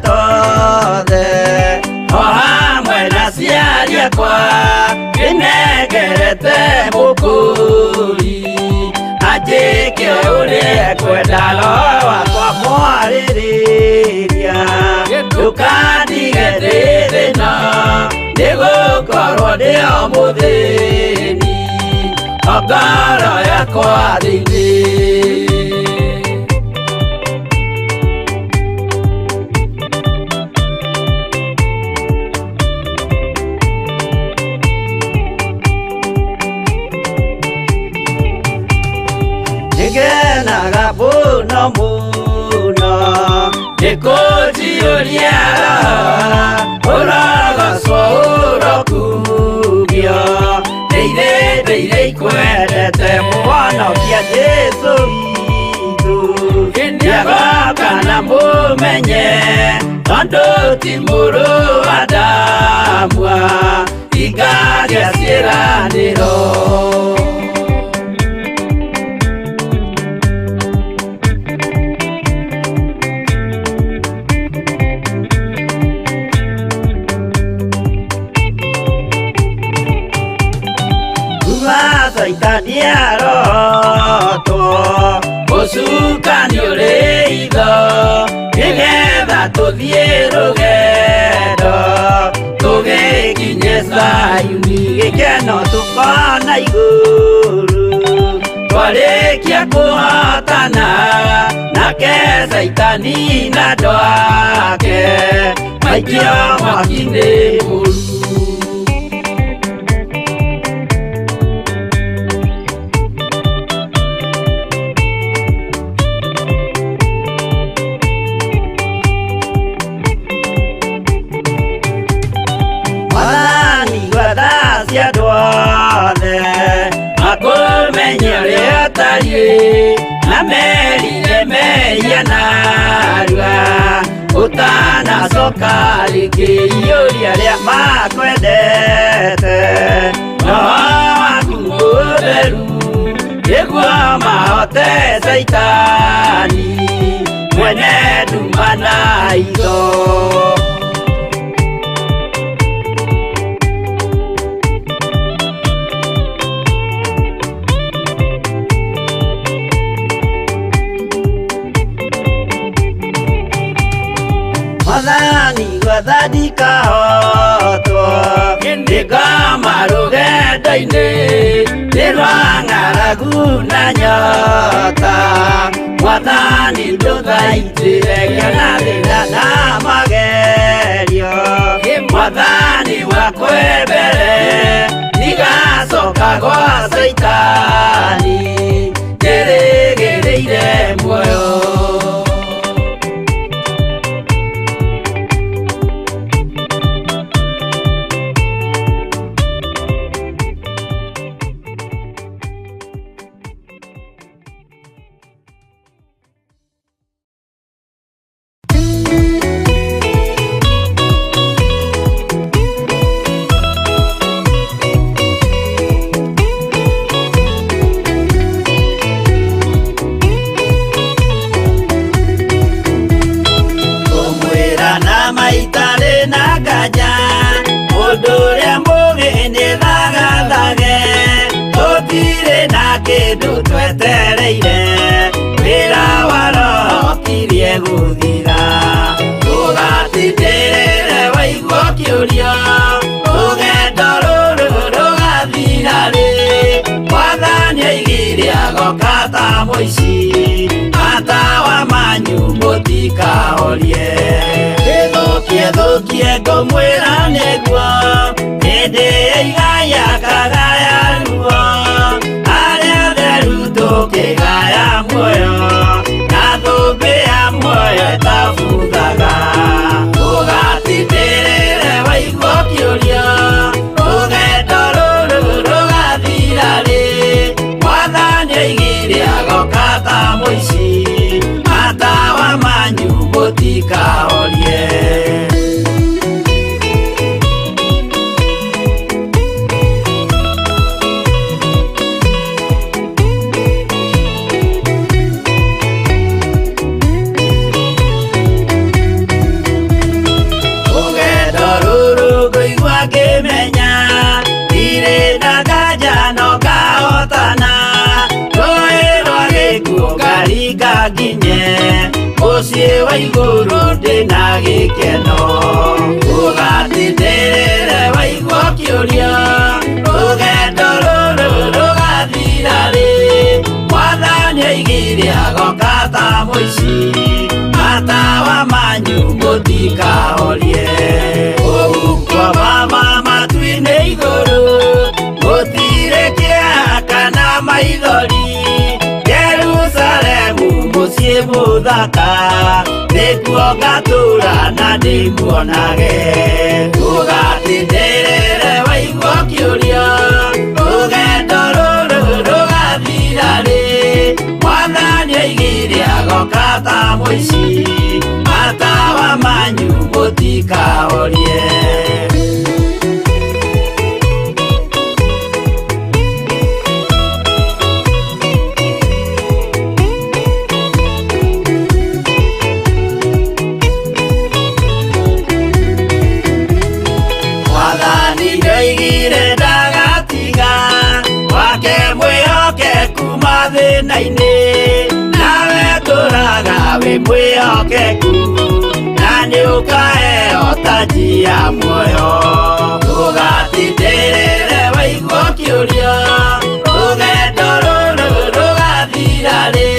Tothe o hamwe na ciari akwa nĩnengerete mũkũri anjĩke ũrĩa ekwendaga wakwa mwarĩrĩria ndũkandige ndĩ thĩna nĩgũkorwo ndĩ o mũthĩni o ngoro yakwa thĩinĩ Ngenaga mũno mũno nĩkũnjiyũria ũrogocwo ũrokugio ndĩirĩ ikwendete mũhonokia Jesũ witũ nĩagoka na mũmenye tondũ ti mũrũ wa ndamwa ingagĩa ciĩranĩro Saitani arotwo mũcukani ũrĩ itho nĩgetha tũthiĩ rũgendo tũgĩkinye Zayuni gĩkeno tũkona igũrũ twarĩkia kũhotana nake Saitani na andũ ake maikio mwaki-inĩ mũru na merire meia narua utanacoka rĩngĩ iyũria rĩa makwendete roho waku mũtheru nĩguo mahote Saitani mwene nduma na itho Mwathani gwetha ndikahotwo ndĩngoma rũgendo-inĩ ndĩrwa ng'aragu na nyota Mwathani ndũthaitĩre na thĩna na magerio Mwathani wakwe mbere igacoka gwa Saitani ngĩrĩgĩrĩire muoyo kĩndũ twetereire wĩra warokirie gũthira tũgatindĩrĩre waigua kĩũria rũgendo rũrũ rũgathira rĩ Mwathani oigire agoka ta mũici matawa manyu mũtikahorie thũkie ngũmwĩra nĩ guo hĩndĩ igaya kagaya ruo arĩa theru tũkĩgaya muoyo na thũmbĩ ya muoyo ĩtabuthaga ũgatindĩrĩre waigua kĩũria rũgendo rũrũ rũgathira rĩ Mwathani oigire agoka ta mũici matawa manyu mũtikahorie nginye mũciĩ wa igũrũ ndĩna gĩkeno ũgatindĩrĩre waigua kĩũria rũgendo rũrũ rũgathira rĩ Mwathani oigire agoka ta mũici matawa manyu mũtikahorie ũgukwa mama matu-inĩ igũrũ gũtirĩ kĩeha kana maithori mũciĩ mũthaka nĩkuo ngatũũra na ndĩmuonage ũgatindĩrĩre waigua kĩũria rũgendo rũrũ rũgathira rĩ Mwathani oigire agoka ta mũici matawa manyu mũtikahorie thĩna-inĩ nawe tũraga wĩ mwĩhokeku na nĩũkaheo taji ya muoyo ũgatindĩrĩre waigua kĩũria rũgendo rũrũ rũgathira rĩ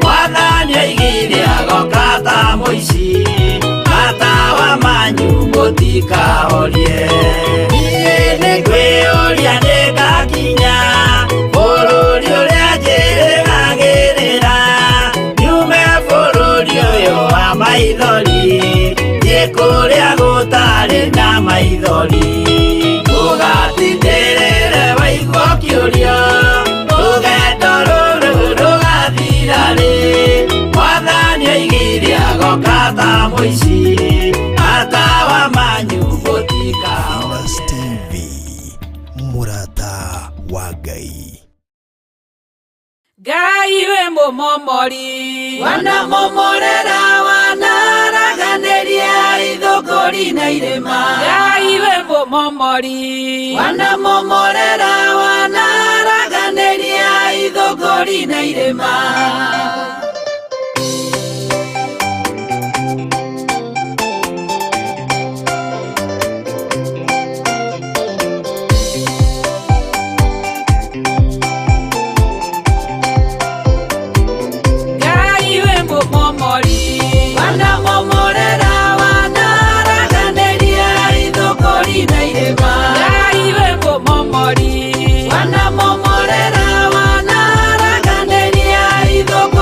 Mwathani oigire agoka ta mũici matawa manyu mũtikahorie niĩ nĩngwĩyũria nĩngakinya bũrũri ũrĩa njĩrĩgagĩrĩra nyume bũrũri ũyũ wa maithori thiĩ kũrĩa gũtarĩ na maithori ũgatindĩrĩre waigua kĩũria rũgendo rũrũ rũgathira rĩ Mwathani oigire agoka ta mũici matawa manyu mũtikahorie MURATA wa Ngai. Ngai we mũmomori wanamomorera wanaraganĩria ithũngũri na irĩma Ngai we mũmomori wanamomorera wanaraganĩria ithũngũri na irĩma wanamomorera wanaraganĩria ithũngũri na irĩma Ngai we mũmomori wanamomorera wanaraganĩria ithũngũri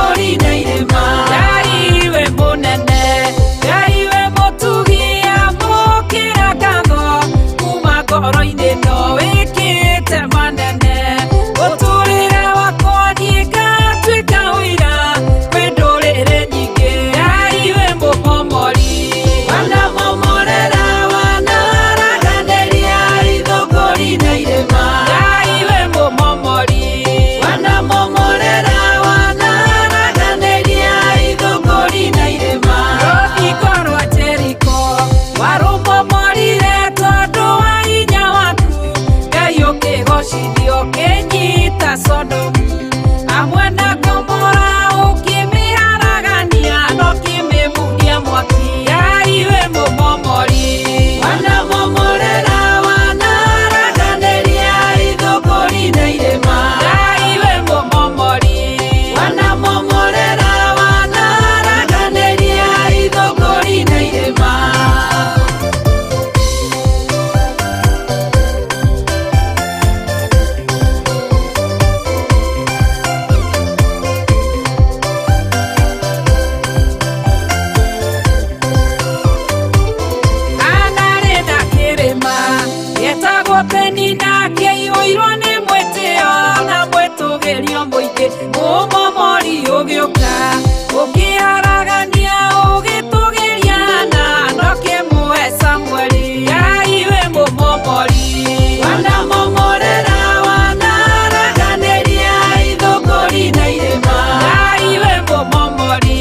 Ukiharagania muingi mumomori ugioka ukiharagania ugitugiria na ndoke muwe Samueli aiwe mumomori wanamomorera wanaraganiria ithũngũri na irĩma aiwe mumomori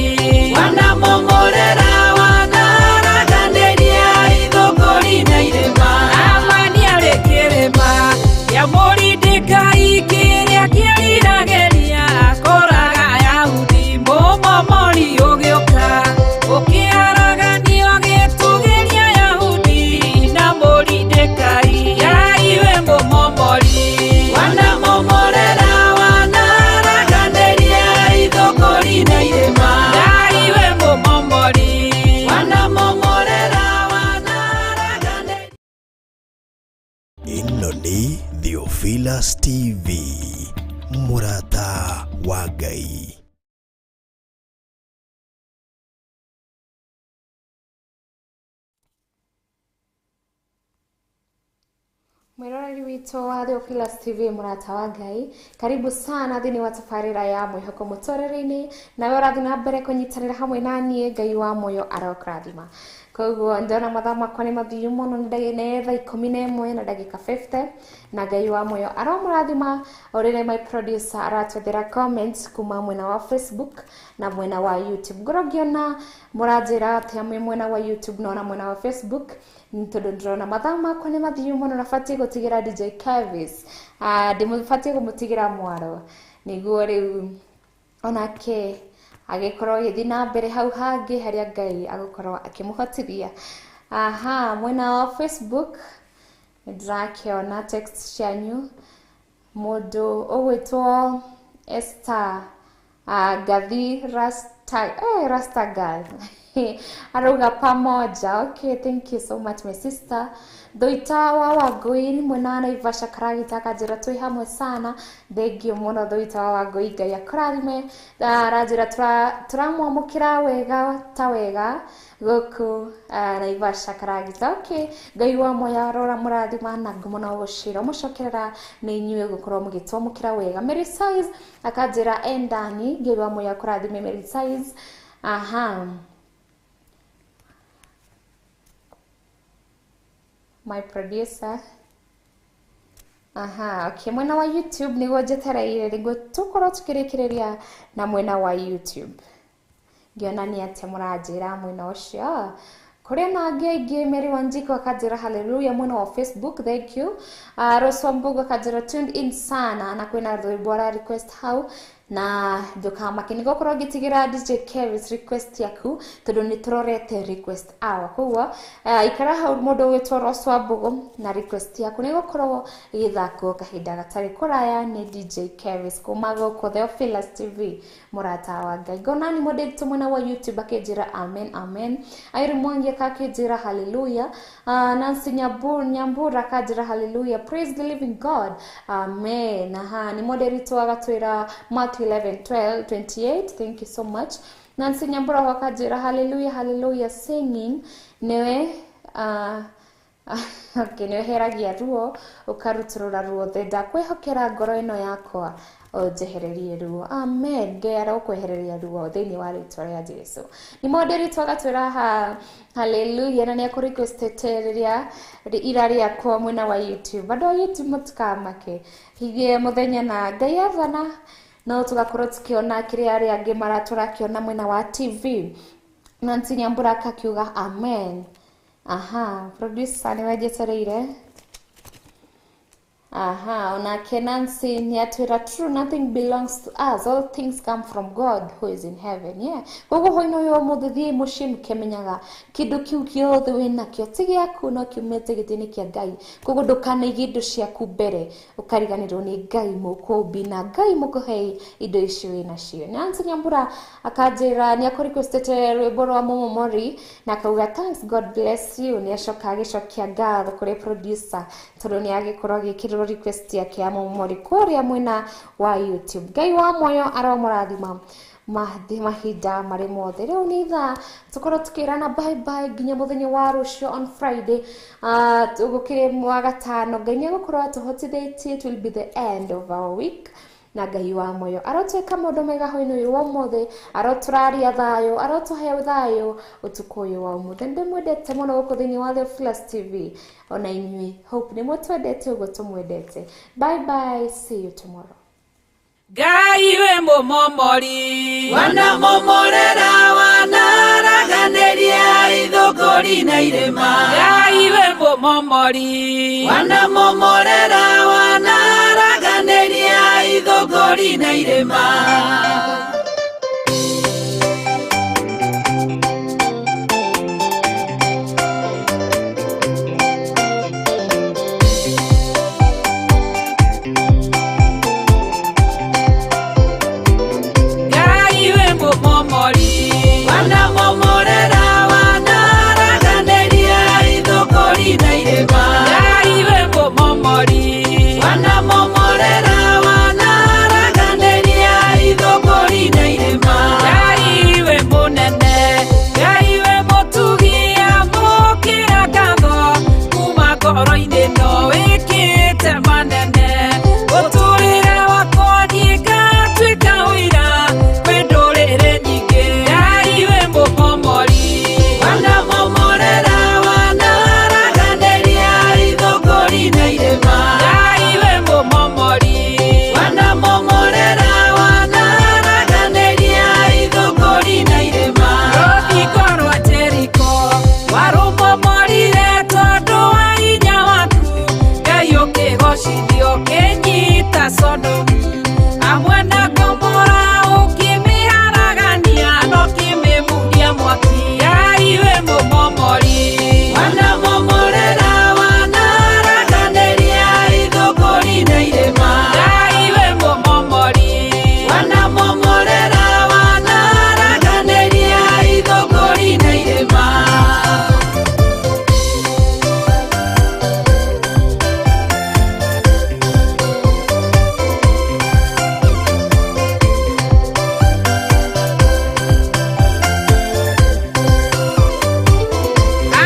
wanamomorera wanaraganiria ithũngũri na irĩma amani arĩ kĩrĩma gĩa Mũrindĩkai kĩrĩa kĩrirageria kũraga Ayahudi mumomori ũgĩũka ũkĩharagania ũgĩtugeria Ayahudi na Mũrindĩkai aiwe mumomori wanamomorera wanaraganiria ithũngũri na irĩma aiwe mumomori wanamomorera wanaraganiria. Ĩno nĩ Theophilus TV, Murata wa Ngai. Mwiroreri witũ wa Theophilus TV Murata wa Ngai, karibu sana thĩinĩ wa tabarĩra ya Mwihoko Muturire-Ini, nawe ũrathiĩ na mbere kũnyitanĩra hamwe na niĩ, Ngai wa muoyo arokũrathima. Koguo ndona mathaa makwa nĩ mathiu mũno, nĩ thaa 11 na ndagĩka 50, na Ngai wa muoyo aromũrathima. Ũrĩrĩ my producer aratwethera comments kuma mwena wa Facebook na mwena wa YouTube. Ngorwo ngĩona mũranjĩra atĩ mwĩ mwena wa YouTube na mwena wa Facebook, tondũ ndĩrona mathaa makwa nĩ mathiu mũno na batiĩ gũtigĩra DJ Kevis, ndĩmũbatiĩ kũmũtigĩra mwaro nĩguo rĩu onake agĩkorwo gĩthiĩ na mbere hau hangĩ harĩa Ngai agũkorwo akĩmũhotithia. Mwena wa Facebook nĩndĩrakĩona text cianyu. Mũndũ ũgwĩtwo Esther Gathi Rasta Girl arauga pamoja. Okay, thank you so much my sister. Thoita wa Wangui mwena wa Naivasha Karagita akanjĩra twĩ hamwe sana. Thengio mũno Thoita wa Wangui, Ngai akũrathime. Aranjĩra tũramwamũkĩra wega ta wega gũkũ Naivasha Karagita. Okay, Ngai wa muoyo aroramũrathima na ngũmũna gũcira mũcokerera nĩ inyuĩ gũkorwo mũgĩtwamũkĩra wega. Mary Size akanjĩra endani, Ngai wa muoyo akũrathime Mary Size. My producer. Okay, mwena wa YouTube nĩguo njetereire nĩguo tũkorwo tũkĩrĩkĩrĩria na mwena wa YouTube. Ngĩona nĩ atĩ mũranjĩra mwena ũcio. Kũrĩ na angĩ Mary Wanjiko akanjĩra hallelujah mwena wa Facebook, thank you. Rose Wambugu akanjĩra tuned in sana na kwĩna rwĩmbo ra request hau na ndũkamake nĩgũkorwo ngĩtigĩra DJ Kevis request yaku tondũ nĩ tũrorete request hour. Koguo ikara hau mũndũ ũgĩtwo Rose Wambugu na request yaku nĩgũkorwo ĩgĩthakwo kahinda gatarĩ kũraya nĩ DJ Kevis kuma gũkũ Theophilus TV Murata wa Ngai. Ngona nĩ mũndũ mwena wa YouTube akĩnjĩra amen amen. Airi Mwangi akakĩnjĩra hallelujah. Nancy Nyambura akanjĩra hallelujah, praise the living God, amen. Nĩ mũndũ agatwĩra Matthew 11:12-28, thank you so much. Nancy Nyambura akanjĩra hallelujah hallelujah singing niwe okay, niwe heragia ruo ũkarutũrũra ruothe. Ndakwĩhokera ngoro ĩno yakwa ũnjehererie ruo, amen. Ngai arokwehereria ruo thĩinĩ wa rĩĩtwa rĩa Jesũ. Nĩ mũndũ agatwĩra hallelujah na nĩ akũrequestete rĩrĩa ira rĩakwa mwena wa YouTube. Andũ a YouTube mũtikamake, higie mũthenya na Ngai athana no tugakorwo tukiona kĩrĩa arĩa angĩ maratũrakĩona mwena wa TV. Nancy Nyambura akakiuga amen. Producer nĩ wenjetereire. Onake Nancy nĩatwĩra true, nothing belongs to us, all things come from God who is in heaven. Koguo hwainĩ ũyũ mũthĩ thiĩ mũciĩ mũkĩmenyaga kĩndũ kĩu gĩothe wĩnakĩo ti gĩaku no kiumĩte gĩtĩ-inĩ kĩa Ngai. Koguo ndũkanaige indo ciaku mbere ũkariganĩrwo nĩ Ngai mũkũmbi na Ngai mũkũhe indo icio wĩnacio. Nancy Nyambura akanjĩra nĩ akũrequestete rwĩmbo rwa Momomori na akauga thanks, God bless you. Nĩ acoka agĩcokia ngatho kũrĩ producer tondũ nĩ agĩkorwo agĩkĩrĩrwo request yake ya Momomori kũrĩa mwena wa YouTube. Ngai wa muoyo aromũrathima mahinda marĩ mothe. Rĩu nĩ thaa tũkorwo tukĩrana bye bye nginya mũthenya wa rũciũ on Friday. Tũgũkĩrĩ wa gatano Ngai nĩ agũkorwo atũhotithĩtie, it will be the end of our week. na Ngai wa moyo arotweka maundu mega hoino uyu wa mothe aroturaria thayo arotuhe thayo utuku uyu wa mothe ndimwendete muno guku thiini wa Theophilus TV ona inyui hope ni mutwendete uguo tumwendete. Bye bye, see you tomorrow. Ngai we mumomori wana momorera wana raganeria ithuguri na irema. Ngai we mumomori wana momorera wana raganeria ithuguri na irema. Wana momorera wana raganeria ithuguri na irema. Ngai we mumomori Wana momorera wana raganeria ithuguri na irema. Ngai we munene Ngai we mutugia mukira ngatho kuma ngoro-ini no wikite manene uturire wakwa nie ngatuika uira kwi ndurire nyingi. Ngai we mumomori Wana momorera wana raganeria ithuguri na irema. Ngai we mumomori Wana momorera wana raganeria ithuguri na irema. rũthingo rwa Jeriko warũmomorire tondu wa hinya waku. Ngai ũkĩgocithio ũkĩnyita Sodomu hamwe na Gomora ũkĩmĩharagania na ũkĩmĩmuria mwaki. Ngai we mumomori Wana momorera wana raganeria ithuguri na irema. Ngai we mumomori Wana momorera wana raganeria ithuguri na irema.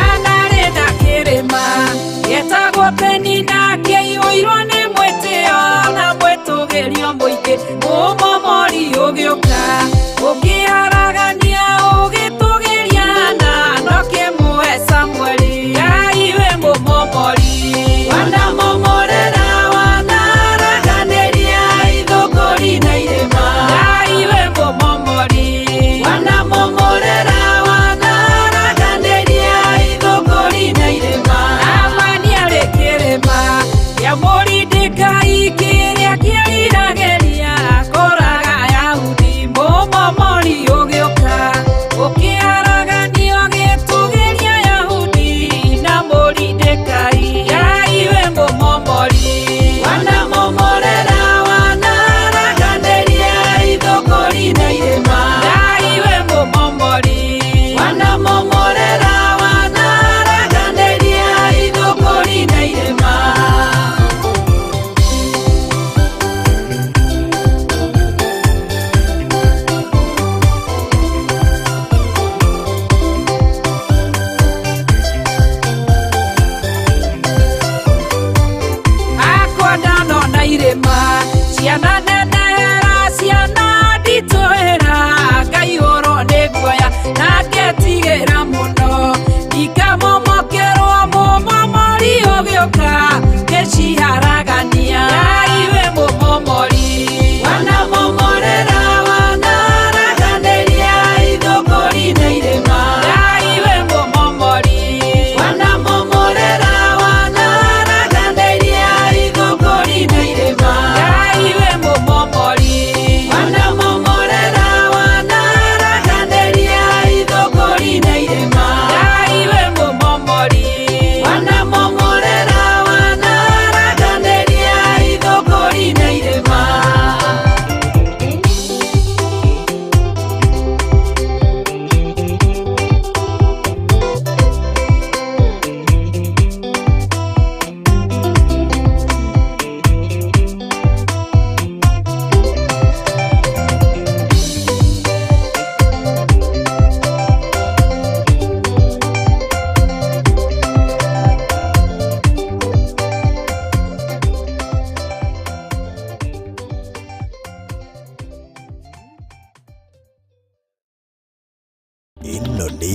anarĩ na kĩrĩma gĩtagwo Penina kĩiyũirwo nĩ mwĩtĩo na mwĩtũgĩrio mũingĩ. Mũmomori ũgĩũka ũkĩharagania ũgĩtũgĩria na no kĩmũhe Samũeli. Ngai we mũmomori Wana momorera wana raganeria ithuguri na irema. Ngai we mũmomori Wana momorera wana raganeria ithuguri na irema. Amani arĩ kĩrĩma gĩa Mũrindĩkai kĩrĩa kĩriragĩria kũra ĩno nĩ